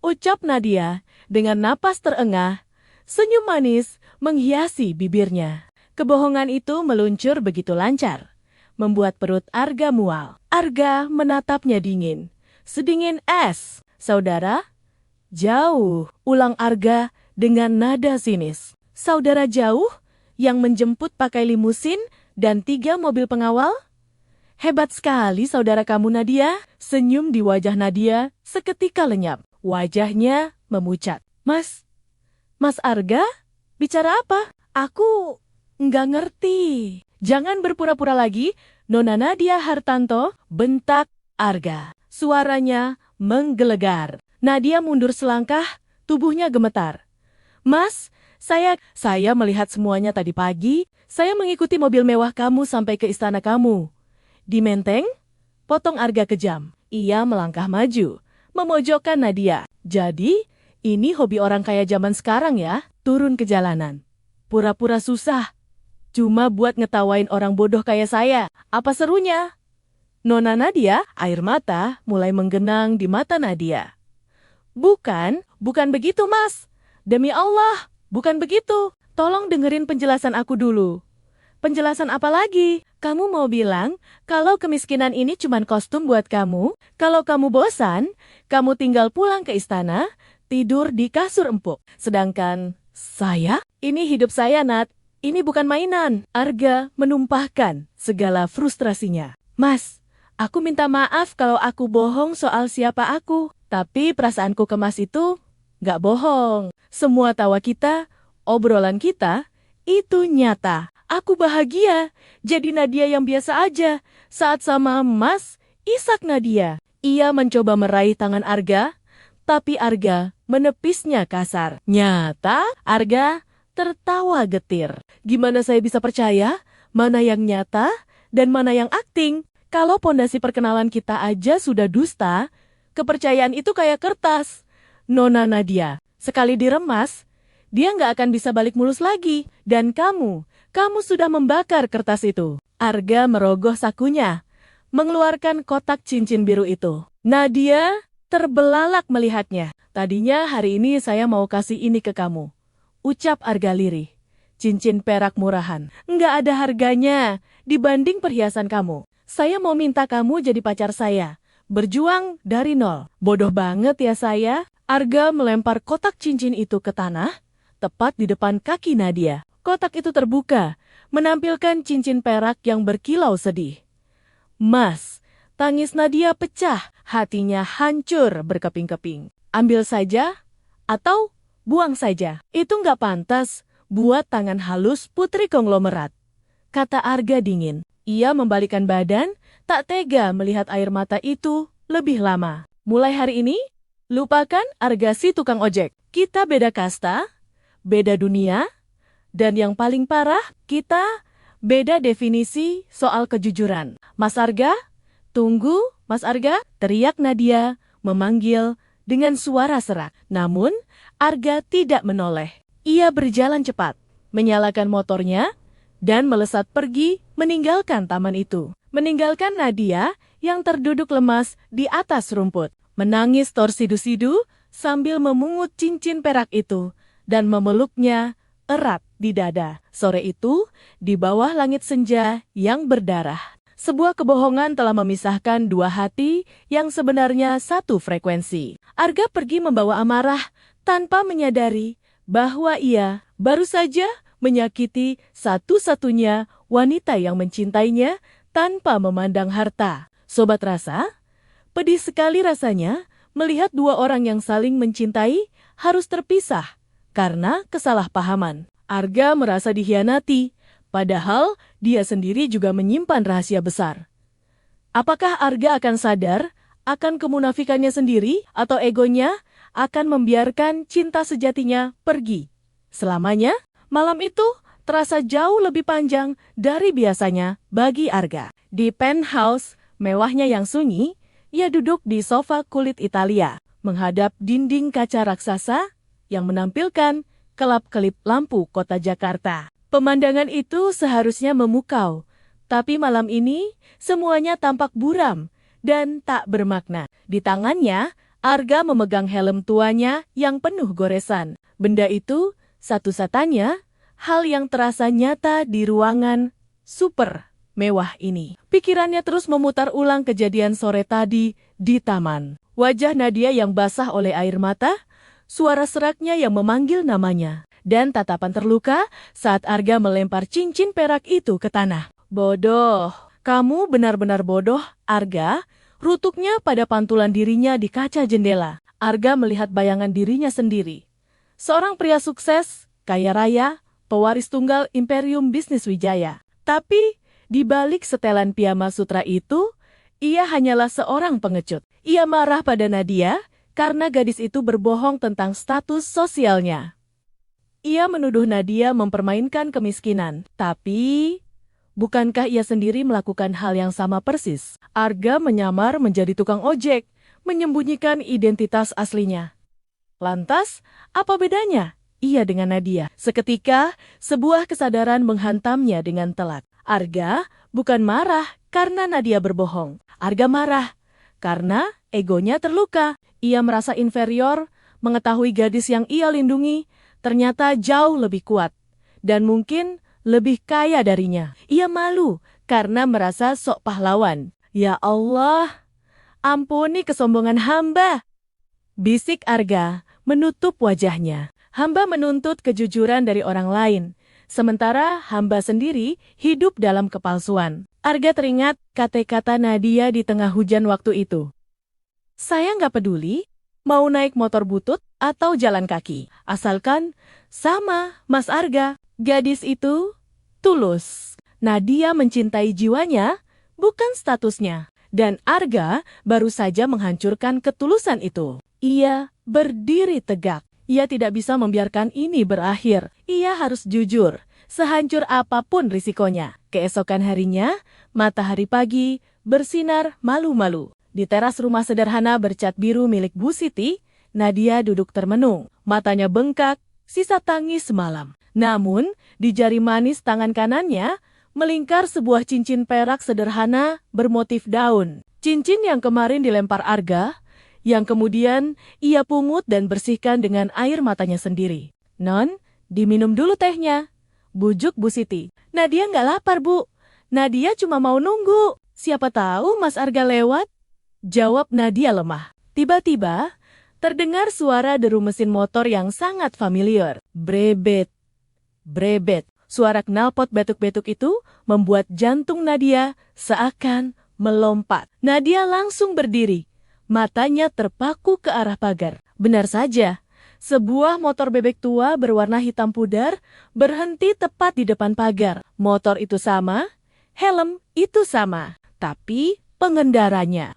Ucap Nadia dengan napas terengah, senyum manis menghiasi bibirnya. Kebohongan itu meluncur begitu lancar, membuat perut Arga mual. Arga menatapnya dingin, sedingin es. Saudara? Jauh, ulang Arga dengan nada sinis. Saudara jauh yang menjemput pakai limusin dan 3 mobil pengawal? Hebat sekali saudara kamu Nadia. Senyum di wajah Nadia seketika lenyap. Wajahnya memucat. Mas Arga? Bicara apa? Aku nggak ngerti. Jangan berpura-pura lagi, Nona Nadia Hartanto, bentak Arga. Suaranya menggelegar. Nadia mundur selangkah, tubuhnya gemetar. Mas, saya melihat semuanya tadi pagi. Saya mengikuti mobil mewah kamu sampai ke istana kamu. Di Menteng? Potong Arga kejam. Ia melangkah maju, memojokkan Nadia. Jadi, ini hobi orang kaya zaman sekarang ya, turun ke jalanan. Pura-pura susah. Cuma buat ngetawain orang bodoh kayak saya. Apa serunya? Nona Nadia, air mata mulai menggenang di mata Nadia. Bukan begitu mas. Demi Allah, bukan begitu. Tolong dengerin penjelasan aku dulu. Penjelasan apa lagi? Kamu mau bilang kalau kemiskinan ini cuma kostum buat kamu? Kalau kamu bosan, kamu tinggal pulang ke istana, tidur di kasur empuk. Sedangkan saya? Ini hidup saya, Nat. Ini bukan mainan. Arga menumpahkan segala frustrasinya. Mas, aku minta maaf kalau aku bohong soal siapa aku. Tapi perasaanku ke Mas itu nggak bohong. Semua tawa kita, obrolan kita, itu nyata. Aku bahagia jadi Nadia yang biasa aja saat sama Mas Isak Nadia. Ia mencoba meraih tangan Arga, tapi Arga menepisnya kasar. Nyata? Arga tertawa getir. Gimana saya bisa percaya mana yang nyata dan mana yang akting? Kalau pondasi perkenalan kita aja sudah dusta, kepercayaan itu kayak kertas. Nona Nadia, sekali diremas, dia nggak akan bisa balik mulus lagi. Dan kamu sudah membakar kertas itu. Arga merogoh sakunya, mengeluarkan kotak cincin biru itu. Nadia terbelalak melihatnya. Tadinya hari ini saya mau kasih ini ke kamu, ucap Arga lirih. Cincin perak murahan, nggak ada harganya dibanding perhiasan kamu. Saya mau minta kamu jadi pacar saya. Berjuang dari nol. Bodoh banget ya saya. Arga melempar kotak cincin itu ke tanah, tepat di depan kaki Nadia. Kotak itu terbuka, menampilkan cincin perak yang berkilau sedih. Mas, tangis Nadia pecah, hatinya hancur berkeping-keping. Ambil saja, atau buang saja. Itu nggak pantas buat tangan halus putri konglomerat, kata Arga dingin. Ia membalikkan badan, tak tega melihat air mata itu lebih lama. Mulai hari ini, lupakan Arga si tukang ojek. Kita beda kasta, beda dunia, dan yang paling parah, kita beda definisi soal kejujuran. Mas Arga, tunggu, Mas Arga, teriak Nadia, memanggil dengan suara serak. Namun, Arga tidak menoleh. Ia berjalan cepat, menyalakan motornya, dan melesat pergi meninggalkan taman itu. Meninggalkan Nadia yang terduduk lemas di atas rumput. Menangis torsidu-sidu sambil memungut cincin perak itu dan memeluknya erat di dada. Sore itu, di bawah langit senja yang berdarah, sebuah kebohongan telah memisahkan dua hati yang sebenarnya satu frekuensi. Arga pergi membawa amarah tanpa menyadari bahwa ia baru saja menyakiti satu-satunya wanita yang mencintainya tanpa memandang harta. Sobat Rasa, pedih sekali rasanya melihat dua orang yang saling mencintai harus terpisah karena kesalahpahaman. Arga merasa dikhianati, padahal dia sendiri juga menyimpan rahasia besar. Apakah Arga akan sadar akan kemunafikannya sendiri atau egonya akan membiarkan cinta sejatinya pergi selamanya? Malam itu terasa jauh lebih panjang dari biasanya bagi Arga. Di penthouse mewahnya yang sunyi, ia duduk di sofa kulit Italia, menghadap dinding kaca raksasa yang menampilkan kelap-kelip lampu kota Jakarta. Pemandangan itu seharusnya memukau, tapi malam ini semuanya tampak buram dan tak bermakna. Di tangannya, Arga memegang helm tuanya yang penuh goresan. Benda itu satu-satunya hal yang terasa nyata di ruangan super mewah ini. Pikirannya terus memutar ulang kejadian sore tadi di taman. Wajah Nadia yang basah oleh air mata, suara seraknya yang memanggil namanya, dan tatapan terluka saat Arga melempar cincin perak itu ke tanah. Bodoh, kamu benar-benar bodoh, Arga. Rutuknya pada pantulan dirinya di kaca jendela. Arga melihat bayangan dirinya sendiri. Seorang pria sukses, kaya raya, pewaris tunggal Imperium Bisnis Wijaya. Tapi, di balik setelan piyama sutra itu, ia hanyalah seorang pengecut. Ia marah pada Nadia karena gadis itu berbohong tentang status sosialnya. Ia menuduh Nadia mempermainkan kemiskinan, tapi bukankah ia sendiri melakukan hal yang sama persis? Arga menyamar menjadi tukang ojek, menyembunyikan identitas aslinya. Lantas, apa bedanya ia dengan Nadia? Seketika, sebuah kesadaran menghantamnya dengan telak. Arga bukan marah karena Nadia berbohong. Arga marah karena egonya terluka. Ia merasa inferior, mengetahui gadis yang ia lindungi ternyata jauh lebih kuat dan mungkin lebih kaya darinya. Ia malu karena merasa sok pahlawan. Ya Allah, ampuni kesombongan hamba, bisik Arga menutup wajahnya. Hamba menuntut kejujuran dari orang lain, sementara hamba sendiri hidup dalam kepalsuan. Arga teringat kata-kata Nadia di tengah hujan waktu itu. Saya nggak peduli, mau naik motor butut atau jalan kaki. Asalkan sama, Mas Arga. Gadis itu tulus. Nadia mencintai jiwanya, bukan statusnya. Dan Arga baru saja menghancurkan ketulusan itu. Ia berdiri tegak. Ia tidak bisa membiarkan ini berakhir. Ia harus jujur, sehancur apapun risikonya. Keesokan harinya, matahari pagi bersinar malu-malu. Di teras rumah sederhana bercat biru milik Bu Siti, Nadia duduk termenung. Matanya bengkak, sisa tangis semalam. Namun, di jari manis tangan kanannya, melingkar sebuah cincin perak sederhana bermotif daun. Cincin yang kemarin dilempar Arga, yang kemudian ia pungut dan bersihkan dengan air matanya sendiri. Non, diminum dulu tehnya, bujuk Bu Siti. Nadia nggak lapar, Bu. Nadia cuma mau nunggu. Siapa tahu Mas Arga lewat? Jawab Nadia lemah. Tiba-tiba, terdengar suara deru mesin motor yang sangat familiar. Brebet, brebet. Suara knalpot betuk-betuk itu membuat jantung Nadia seakan melompat. Nadia langsung berdiri. Matanya terpaku ke arah pagar. Benar saja, sebuah motor bebek tua berwarna hitam pudar berhenti tepat di depan pagar. Motor itu sama, helm itu sama, tapi pengendaranya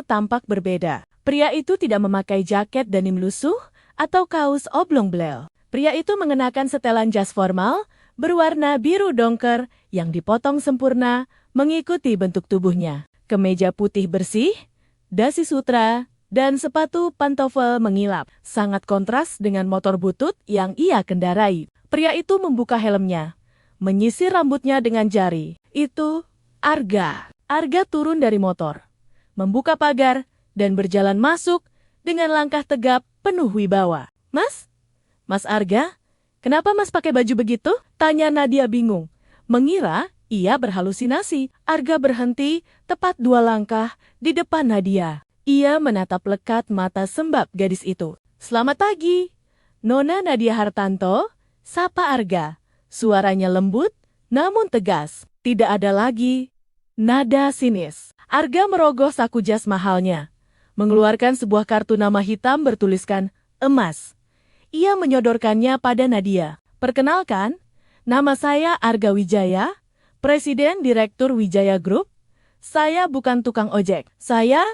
tampak berbeda. Pria itu tidak memakai jaket denim lusuh atau kaos oblong blel. Pria itu mengenakan setelan jas formal berwarna biru dongker yang dipotong sempurna mengikuti bentuk tubuhnya. Kemeja putih bersih, dasi sutra, dan sepatu pantofel mengilap. Sangat kontras dengan motor butut yang ia kendarai. Pria itu membuka helmnya, menyisir rambutnya dengan jari. Itu Arga. Arga turun dari motor, membuka pagar, dan berjalan masuk dengan langkah tegap penuh wibawa. Mas Arga, kenapa Mas pakai baju begitu? Tanya Nadia bingung, mengira ia berhalusinasi. Arga berhenti tepat 2 langkah di depan Nadia. Ia menatap lekat mata sembab gadis itu. Selamat pagi, Nona Nadia Hartanto, sapa Arga. Suaranya lembut, namun tegas. Tidak ada lagi nada sinis. Arga merogoh saku jas mahalnya, mengeluarkan sebuah kartu nama hitam bertuliskan emas. Ia menyodorkannya pada Nadia. Perkenalkan, nama saya Arga Wijaya, Presiden Direktur Wijaya Group. Saya bukan tukang ojek. Saya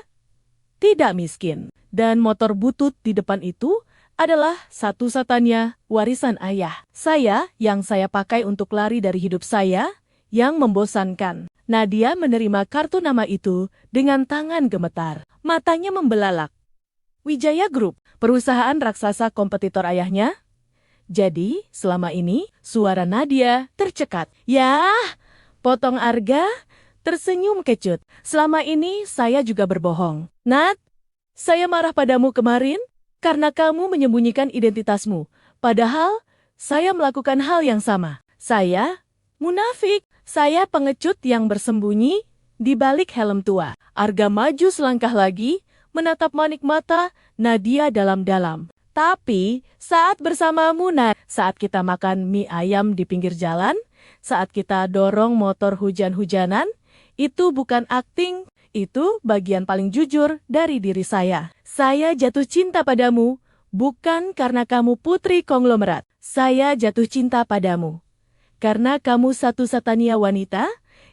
tidak miskin. Dan motor butut di depan itu adalah satu-satunya warisan ayah. Yang saya pakai untuk lari dari hidup saya yang membosankan. Nadia menerima kartu nama itu dengan tangan gemetar. Matanya membelalak. Wijaya Group, perusahaan raksasa kompetitor ayahnya? Jadi, selama ini, suara Nadia tercekat. Yah, potong Arga, tersenyum kecut. Selama ini, saya juga berbohong. Nat, saya marah padamu kemarin karena kamu menyembunyikan identitasmu. Padahal, saya melakukan hal yang sama. Saya munafik. Saya pengecut yang bersembunyi di balik helm tua. Arga maju selangkah lagi, menatap manik mata Nadia dalam-dalam. Tapi, saat bersamamu, Nat, saat kita makan mie ayam di pinggir jalan, saat kita dorong motor hujan-hujanan, itu bukan akting, itu bagian paling jujur dari diri saya. Saya jatuh cinta padamu, bukan karena kamu putri konglomerat. Saya jatuh cinta padamu karena kamu satu-satunya wanita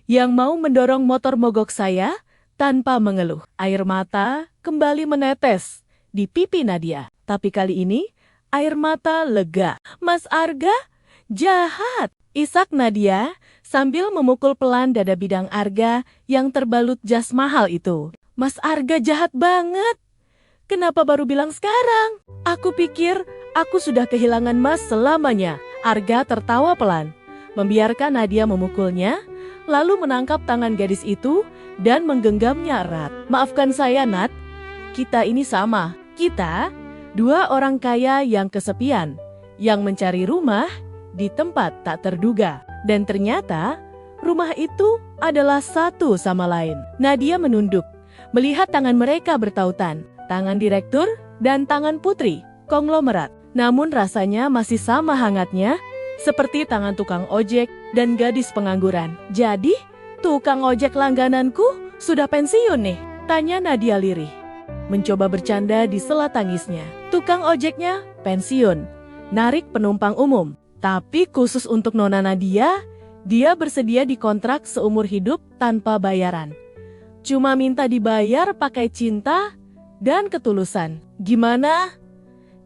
yang mau mendorong motor mogok saya tanpa mengeluh. Air mata kembali menetes di pipi Nadia. Tapi kali ini, air mata lega. Mas Arga, jahat, isak Nadia sambil memukul pelan dada bidang Arga yang terbalut jas mahal itu. Mas Arga jahat banget. Kenapa baru bilang sekarang? Aku pikir aku sudah kehilangan Mas selamanya. Arga tertawa pelan, membiarkan Nadia memukulnya, lalu menangkap tangan gadis itu dan menggenggamnya erat. Maafkan saya, Nat. Kita ini sama. Kita, dua orang kaya yang kesepian, yang mencari rumah di tempat tak terduga. Dan ternyata, rumah itu adalah satu sama lain. Nadia menunduk, melihat tangan mereka bertautan. Tangan direktur dan tangan putri konglomerat. Namun rasanya masih sama hangatnya, seperti tangan tukang ojek dan gadis pengangguran. Jadi, tukang ojek langgananku sudah pensiun nih? Tanya Nadia lirih, mencoba bercanda di sela tangisnya. Tukang ojeknya pensiun, narik penumpang umum. Tapi khusus untuk Nona Nadia, dia bersedia dikontrak seumur hidup tanpa bayaran. Cuma minta dibayar pakai cinta dan ketulusan. Gimana?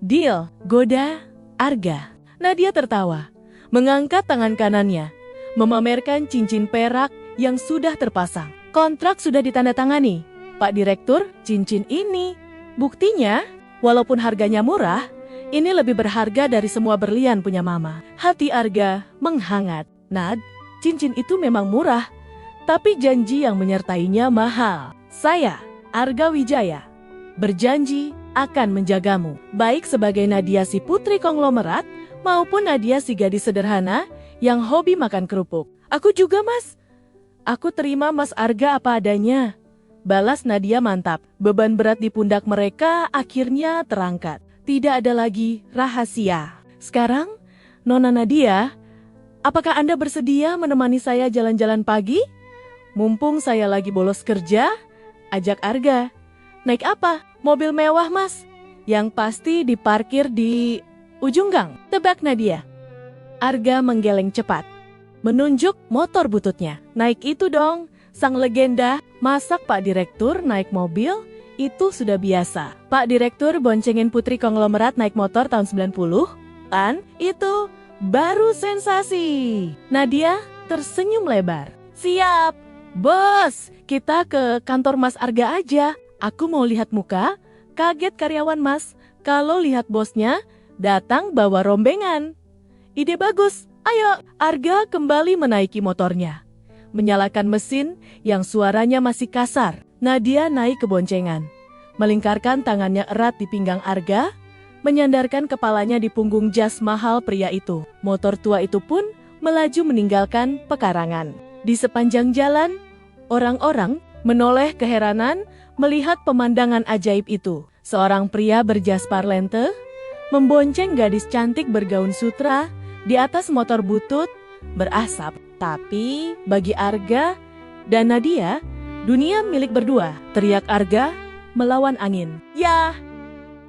Deal, goda Arga. Nadia tertawa, mengangkat tangan kanannya, memamerkan cincin perak yang sudah terpasang. Kontrak sudah ditandatangani, Pak Direktur. Cincin ini, buktinya, walaupun harganya murah, ini lebih berharga dari semua berlian punya Mama. Hati Arga menghangat. Nad, cincin itu memang murah, tapi janji yang menyertainya mahal. Saya, Arga Wijaya, berjanji akan menjagamu, baik sebagai Nadia si putri konglomerat, maupun Nadia si gadis sederhana yang hobi makan kerupuk. Aku juga, Mas. Aku terima Mas Arga apa adanya. Balas Nadia mantap. Beban berat di pundak mereka akhirnya terangkat. Tidak ada lagi rahasia. Sekarang, Nona Nadia, apakah Anda bersedia menemani saya jalan-jalan pagi? Mumpung saya lagi bolos kerja, ajak Arga. Naik apa? Mobil mewah, Mas. Yang pasti diparkir di ujung gang. Tebak Nadia. Arga menggeleng cepat, menunjuk motor bututnya. Naik itu dong, sang legenda. Masak Pak Direktur naik mobil, itu sudah biasa. Pak Direktur boncengin putri konglomerat naik motor tahun 90-an, itu baru sensasi. Nadia tersenyum lebar. Siap, bos. Kita ke kantor Mas Arga aja. Aku mau lihat muka, kaget karyawan Mas, kalau lihat bosnya datang bawa rombengan. Ide bagus, ayo. Arga kembali menaiki motornya, menyalakan mesin yang suaranya masih kasar. Nadia naik ke boncengan, melingkarkan tangannya erat di pinggang Arga, menyandarkan kepalanya di punggung jas mahal pria itu. Motor tua itu pun melaju meninggalkan pekarangan. Di sepanjang jalan, orang-orang menoleh keheranan melihat pemandangan ajaib itu. Seorang pria berjas parlente membonceng gadis cantik bergaun sutra di atas motor butut berasap. Tapi bagi Arga dan Nadia, dunia milik berdua. Teriak Arga melawan angin. Ya,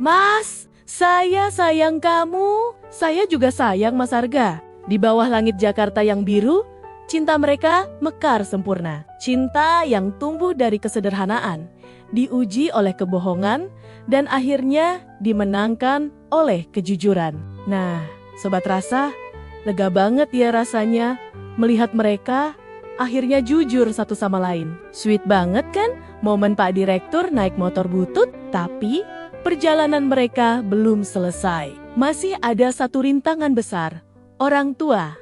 Mas, Saya sayang kamu, saya juga sayang Mas Arga. Di bawah langit Jakarta yang biru, cinta mereka mekar sempurna. Cinta yang tumbuh dari kesederhanaan, diuji oleh kebohongan, dan akhirnya dimenangkan oleh kejujuran. Nah, Sobat Rasa, lega banget ya rasanya melihat mereka akhirnya jujur satu sama lain. Sweet banget kan momen Pak Direktur naik motor butut, tapi perjalanan mereka belum selesai. Masih ada satu rintangan besar, orang tua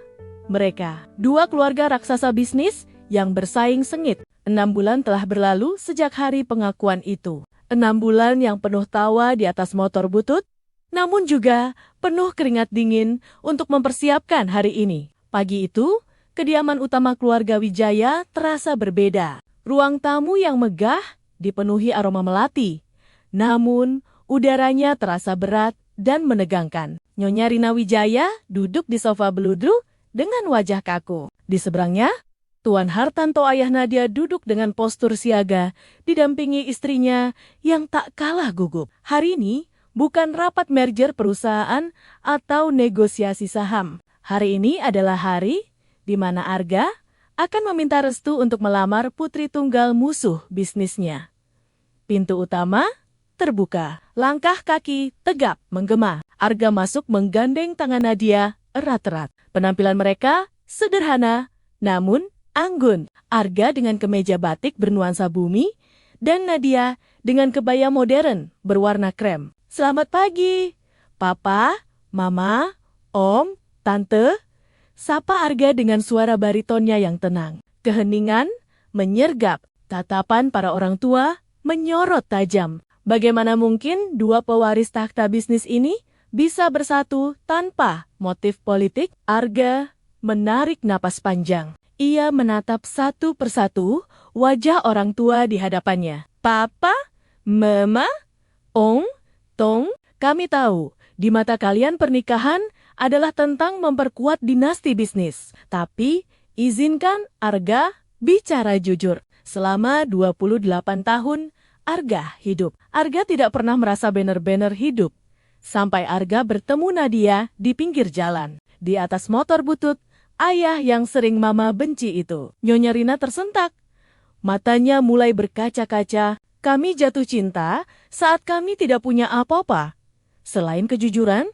mereka. Dua keluarga raksasa bisnis yang bersaing sengit. 6 bulan telah berlalu sejak hari pengakuan itu. 6 bulan yang penuh tawa di atas motor butut, namun juga penuh keringat dingin untuk mempersiapkan hari ini. Pagi itu, kediaman utama keluarga Wijaya terasa berbeda. Ruang tamu yang megah dipenuhi aroma melati. Namun, udaranya terasa berat dan menegangkan. Nyonya Rina Wijaya duduk di sofa beludru dengan wajah kaku. Di seberangnya, Tuan Hartanto ayah Nadia duduk dengan postur siaga, didampingi istrinya yang tak kalah gugup. Hari ini bukan rapat merger perusahaan atau negosiasi saham. Hari ini adalah hari di mana Arga akan meminta restu untuk melamar putri tunggal musuh bisnisnya. Pintu utama terbuka, langkah kaki tegap menggema. Arga masuk menggandeng tangan Nadia erat-erat. Penampilan mereka sederhana, namun anggun. Arga dengan kemeja batik bernuansa bumi, dan Nadia dengan kebaya modern berwarna krem. Selamat pagi, Papa, Mama, Om, Tante. Sapa Arga dengan suara baritonnya yang tenang. Keheningan menyergap, tatapan para orang tua menyorot tajam. Bagaimana mungkin dua pewaris takhta bisnis ini bisa bersatu tanpa motif politik? Arga menarik napas panjang. Ia menatap satu persatu wajah orang tua di hadapannya. Papa, Mama, Om, Tong, kami tahu di mata kalian pernikahan adalah tentang memperkuat dinasti bisnis. Tapi, izinkan Arga bicara jujur. Selama 28 tahun, Arga hidup. Arga tidak pernah merasa benar-benar hidup. Sampai Arga bertemu Nadia di pinggir jalan. Di atas motor butut, ayah yang sering Mama benci itu. Nyonya Rina tersentak. Matanya mulai berkaca-kaca. Kami jatuh cinta saat kami tidak punya apa-apa. Selain kejujuran,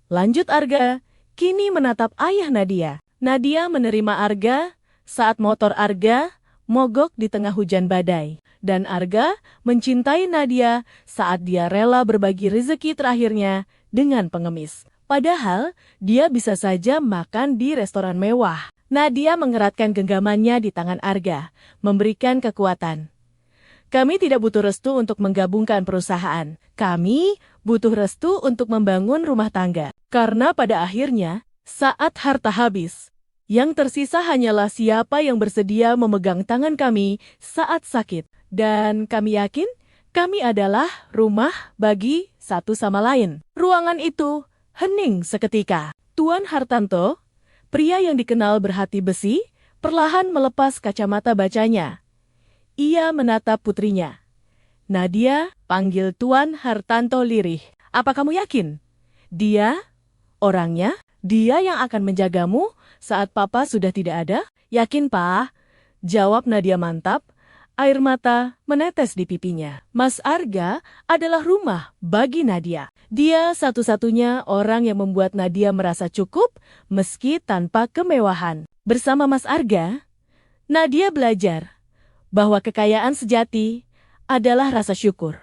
lanjut Arga, kini menatap ayah Nadia. Nadia menerima Arga saat motor Arga mogok di tengah hujan badai. Dan Arga mencintai Nadia saat dia rela berbagi rezeki terakhirnya dengan pengemis. Padahal dia bisa saja makan di restoran mewah. Nadia mengeratkan genggamannya di tangan Arga, memberikan kekuatan. Kami tidak butuh restu untuk menggabungkan perusahaan. Kami butuh restu untuk membangun rumah tangga. Karena pada akhirnya, saat harta habis, yang tersisa hanyalah siapa yang bersedia memegang tangan kami saat sakit. Dan kami yakin, kami adalah rumah bagi satu sama lain. Ruangan itu hening seketika. Tuan Hartanto, pria yang dikenal berhati besi, perlahan melepas kacamata bacanya. Ia menatap putrinya. Nadia, panggil Tuan Hartanto lirih. Apa kamu yakin? Dia, orangnya, dia yang akan menjagamu saat Papa sudah tidak ada? Yakin, Pak? Jawab Nadia mantap. Air mata menetes di pipinya. Mas Arga adalah rumah bagi Nadia. Dia satu-satunya orang yang membuat Nadia merasa cukup meski tanpa kemewahan. Bersama Mas Arga, Nadia belajar bahwa kekayaan sejati adalah rasa syukur.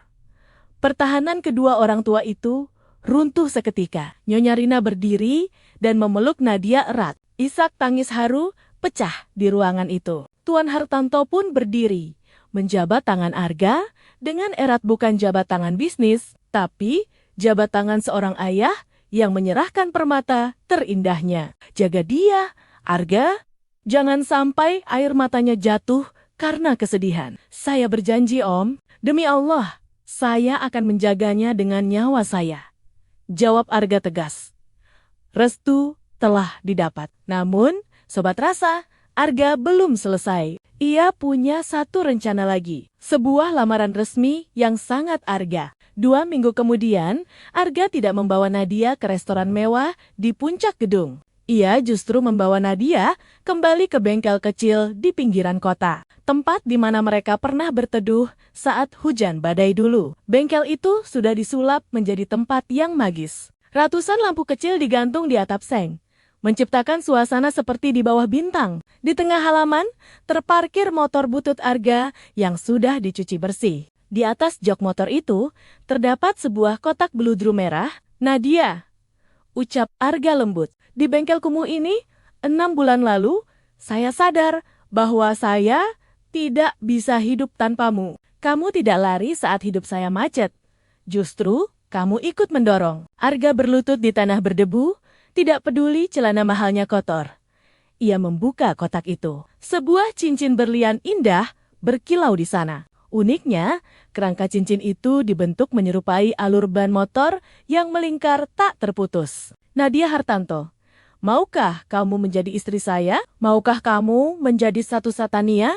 Pertahanan kedua orang tua itu runtuh seketika. Nyonya Rina berdiri dan memeluk Nadia erat. Isak tangis haru pecah di ruangan itu. Tuan Hartanto pun berdiri, menjabat tangan Arga dengan erat, bukan jabat tangan bisnis, tapi jabat tangan seorang ayah yang menyerahkan permata terindahnya. Jaga dia, Arga. Jangan sampai air matanya jatuh karena kesedihan. Saya berjanji, Om. Demi Allah, saya akan menjaganya dengan nyawa saya. Jawab Arga tegas. Restu telah didapat. Namun, Sobat Rasa, Arga belum selesai. Ia punya satu rencana lagi. Sebuah lamaran resmi yang sangat Arga. 2 minggu kemudian, Arga tidak membawa Nadia ke restoran mewah di puncak gedung. Ia justru membawa Nadia kembali ke bengkel kecil di pinggiran kota, tempat di mana mereka pernah berteduh saat hujan badai dulu. Bengkel itu sudah disulap menjadi tempat yang magis. Ratusan lampu kecil digantung di atap seng, menciptakan suasana seperti di bawah bintang. Di tengah halaman, terparkir motor butut Arga yang sudah dicuci bersih. Di atas jok motor itu, terdapat sebuah kotak beludru merah. "Nadia," ucap Arga lembut, "di bengkel kumuh ini, 6 bulan lalu, saya sadar bahwa saya tidak bisa hidup tanpamu. Kamu tidak lari saat hidup saya macet. Justru, kamu ikut mendorong." Arga berlutut di tanah berdebu, tidak peduli celana mahalnya kotor. Ia membuka kotak itu. Sebuah cincin berlian indah berkilau di sana. Uniknya, kerangka cincin itu dibentuk menyerupai alur ban motor yang melingkar tak terputus. "Nadia Hartanto, maukah kamu menjadi istri saya? Maukah kamu menjadi satu-satunya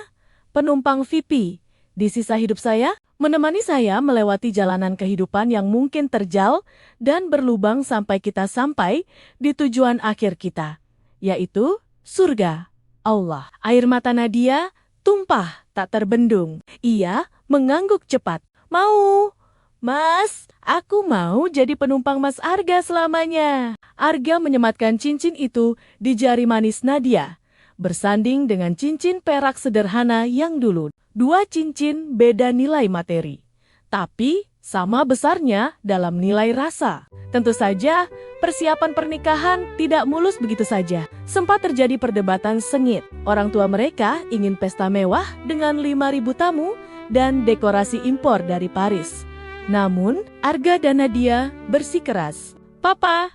penumpang VIP di sisa hidup saya? Menemani saya melewati jalanan kehidupan yang mungkin terjal dan berlubang sampai kita sampai di tujuan akhir kita, yaitu surga Allah." Air mata Nadia tumpah tak terbendung. Ia mengangguk cepat. "Mau, Mas, aku mau jadi penumpang Mas Arga selamanya." Arga menyematkan cincin itu di jari manis Nadia, bersanding dengan cincin perak sederhana yang dulu. 2 cincin beda nilai materi, tapi sama besarnya dalam nilai rasa. Tentu saja, persiapan pernikahan tidak mulus begitu saja. Sempat terjadi perdebatan sengit. Orang tua mereka ingin pesta mewah dengan 5.000 tamu dan dekorasi impor dari Paris. Namun, Arga dan Nadia bersikeras. "Papa,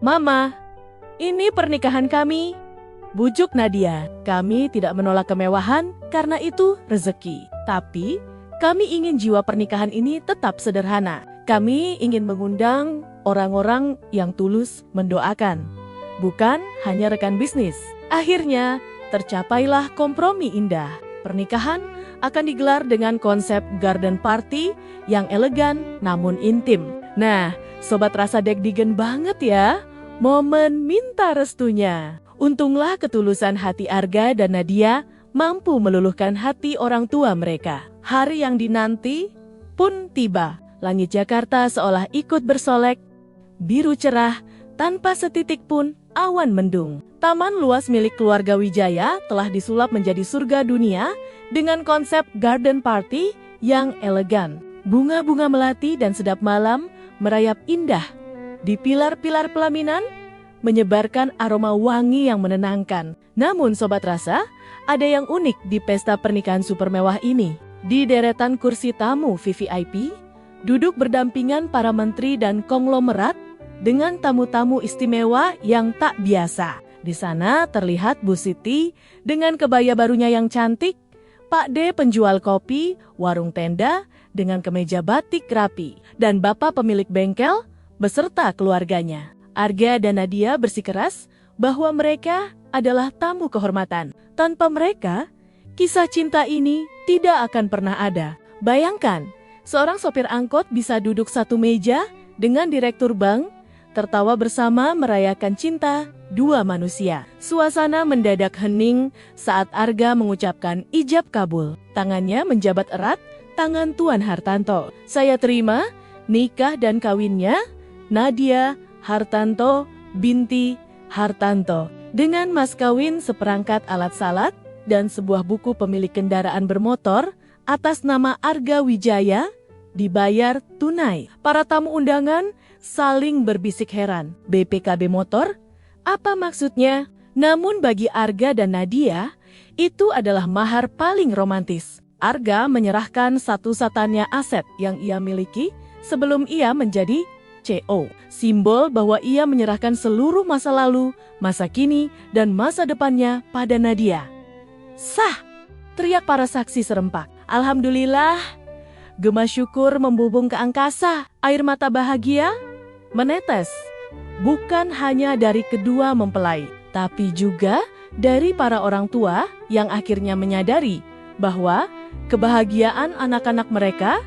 Mama, ini pernikahan kami," bujuk Nadia. "Kami tidak menolak kemewahan karena itu rezeki. Tapi, kami ingin jiwa pernikahan ini tetap sederhana. Kami ingin mengundang orang-orang yang tulus mendoakan, bukan hanya rekan bisnis." Akhirnya, tercapailah kompromi indah. Pernikahan akan digelar dengan konsep garden party yang elegan namun intim. Nah, Sobat Rasa deg-degan banget ya, momen minta restunya. Untunglah ketulusan hati Arga dan Nadia mampu meluluhkan hati orang tua mereka. Hari yang dinanti pun tiba. Langit Jakarta seolah ikut bersolek, biru cerah, tanpa setitik pun awan mendung. Taman luas milik keluarga Wijaya telah disulap menjadi surga dunia dengan konsep garden party yang elegan. Bunga-bunga melati dan sedap malam merayap indah di pilar-pilar pelaminan, menyebarkan aroma wangi yang menenangkan. Namun Sobat Rasa, ada yang unik di pesta pernikahan super mewah ini. Di deretan kursi tamu VVIP, duduk berdampingan para menteri dan konglomerat dengan tamu-tamu istimewa yang tak biasa. Di sana terlihat Bu Siti dengan kebaya barunya yang cantik, Pak D penjual kopi, warung tenda dengan kemeja batik rapi, dan Bapak pemilik bengkel beserta keluarganya. Arga dan Nadia bersikeras bahwa mereka adalah tamu kehormatan. Tanpa mereka, kisah cinta ini tidak akan pernah ada. Bayangkan, seorang sopir angkot bisa duduk satu meja dengan direktur bank, tertawa bersama merayakan cinta 2 manusia. Suasana mendadak hening saat Arga mengucapkan ijab kabul. Tangannya menjabat erat tangan Tuan Hartanto. "Saya terima nikah dan kawinnya Nadia Hartanto binti Hartanto dengan mas kawin seperangkat alat salat dan sebuah buku pemilik kendaraan bermotor atas nama Arga Wijaya, dibayar tunai." Para tamu undangan saling berbisik heran. BPKB motor? Apa maksudnya? Namun bagi Arga dan Nadia, itu adalah mahar paling romantis. Arga menyerahkan satu-satunya aset yang ia miliki sebelum ia menjadi CO. Simbol bahwa ia menyerahkan seluruh masa lalu, masa kini, dan masa depannya pada Nadia. "Sah!" teriak para saksi serempak. "Alhamdulillah!" Gema syukur membubung ke angkasa. Air mata bahagia menetes, bukan hanya dari kedua mempelai, tapi juga dari para orang tua yang akhirnya menyadari bahwa kebahagiaan anak-anak mereka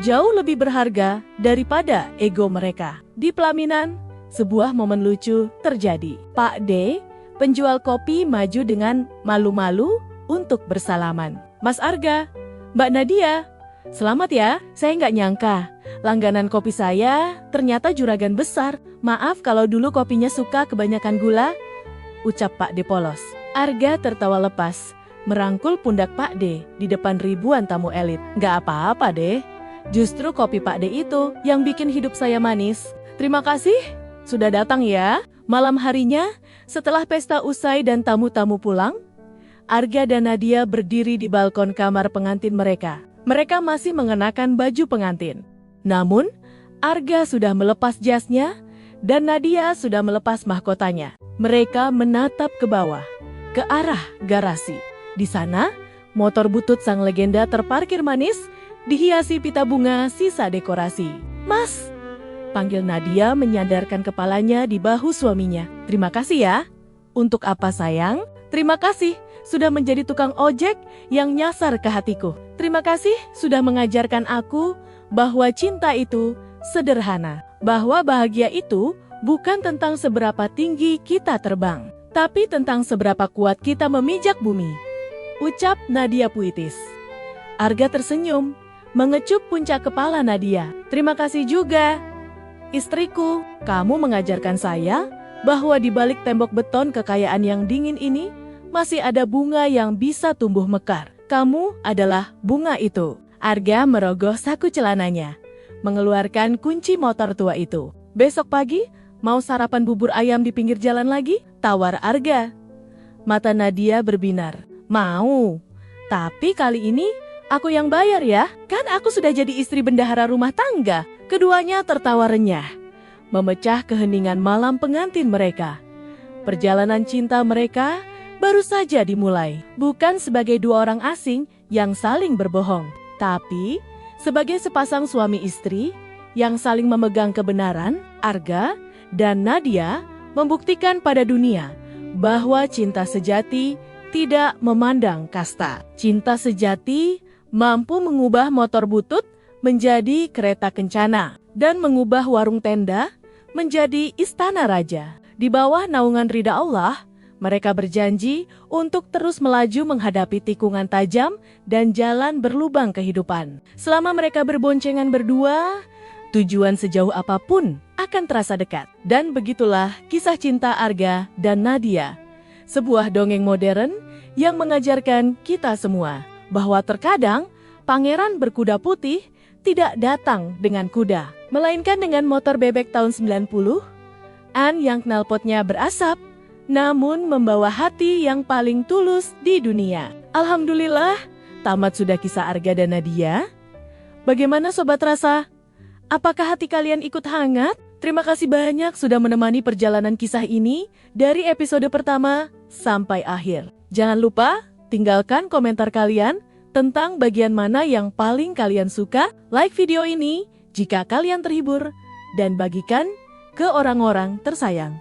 jauh lebih berharga daripada ego mereka. Di pelaminan, sebuah momen lucu terjadi. Pak D, penjual kopi, maju dengan malu-malu untuk bersalaman. Mas Arga, Mbak Nadia, selamat ya, saya nggak nyangka. Langganan kopi saya ternyata juragan besar. Maaf kalau dulu kopinya suka kebanyakan gula, ucap Pak D polos. Arga tertawa lepas, merangkul pundak Pak D di depan ribuan tamu elit. Nggak apa-apa deh, justru kopi Pak D itu yang bikin hidup saya manis. Terima kasih, sudah datang ya. Malam harinya, setelah pesta usai dan tamu-tamu pulang, Arga dan Nadia berdiri di balkon kamar pengantin mereka. Mereka masih mengenakan baju pengantin. Namun, Arga sudah melepas jasnya dan Nadia sudah melepas mahkotanya. Mereka menatap ke bawah, ke arah garasi. Di sana, motor butut sang legenda terparkir manis, dihiasi pita bunga sisa dekorasi. Mas, panggil Nadia menyandarkan kepalanya di bahu suaminya. Terima kasih ya. Untuk apa sayang? Terima kasih sudah menjadi tukang ojek yang nyasar ke hatiku. Terima kasih sudah mengajarkan aku bahwa cinta itu sederhana. Bahwa bahagia itu bukan tentang seberapa tinggi kita terbang, tapi tentang seberapa kuat kita memijak bumi, ucap Nadia puitis. Arga tersenyum, mengecup puncak kepala Nadia. Terima kasih juga, istriku. Kamu mengajarkan saya bahwa di balik tembok beton kekayaan yang dingin ini, masih ada bunga yang bisa tumbuh mekar. Kamu adalah bunga itu. Arga merogoh saku celananya, mengeluarkan kunci motor tua itu. Besok pagi, mau sarapan bubur ayam di pinggir jalan lagi? Tawar Arga. Mata Nadia berbinar. Mau. Tapi kali ini aku yang bayar ya. Kan aku sudah jadi istri bendahara rumah tangga. Keduanya tertawa renyah, memecah keheningan malam pengantin mereka. Perjalanan cinta mereka baru saja dimulai. Bukan sebagai dua orang asing yang saling berbohong, tapi sebagai sepasang suami istri yang saling memegang kebenaran. Arga dan Nadia membuktikan pada dunia bahwa cinta sejati tidak memandang kasta. Cinta sejati mampu mengubah motor butut menjadi kereta kencana dan mengubah warung tenda menjadi istana raja. Di bawah naungan ridha Allah, mereka berjanji untuk terus melaju menghadapi tikungan tajam dan jalan berlubang kehidupan. Selama mereka berboncengan berdua, tujuan sejauh apapun akan terasa dekat. Dan begitulah kisah cinta Arga dan Nadia. Sebuah dongeng modern yang mengajarkan kita semua bahwa terkadang pangeran berkuda putih tidak datang dengan kuda, melainkan dengan motor bebek tahun 90-an yang knalpotnya berasap, namun membawa hati yang paling tulus di dunia. Alhamdulillah, tamat sudah kisah Arga dan Nadia. Bagaimana Sobat Rasa? Apakah hati kalian ikut hangat? Terima kasih banyak sudah menemani perjalanan kisah ini dari episode pertama sampai akhir. Jangan lupa tinggalkan komentar kalian tentang bagian mana yang paling kalian suka. Like video ini jika kalian terhibur dan bagikan ke orang-orang tersayang.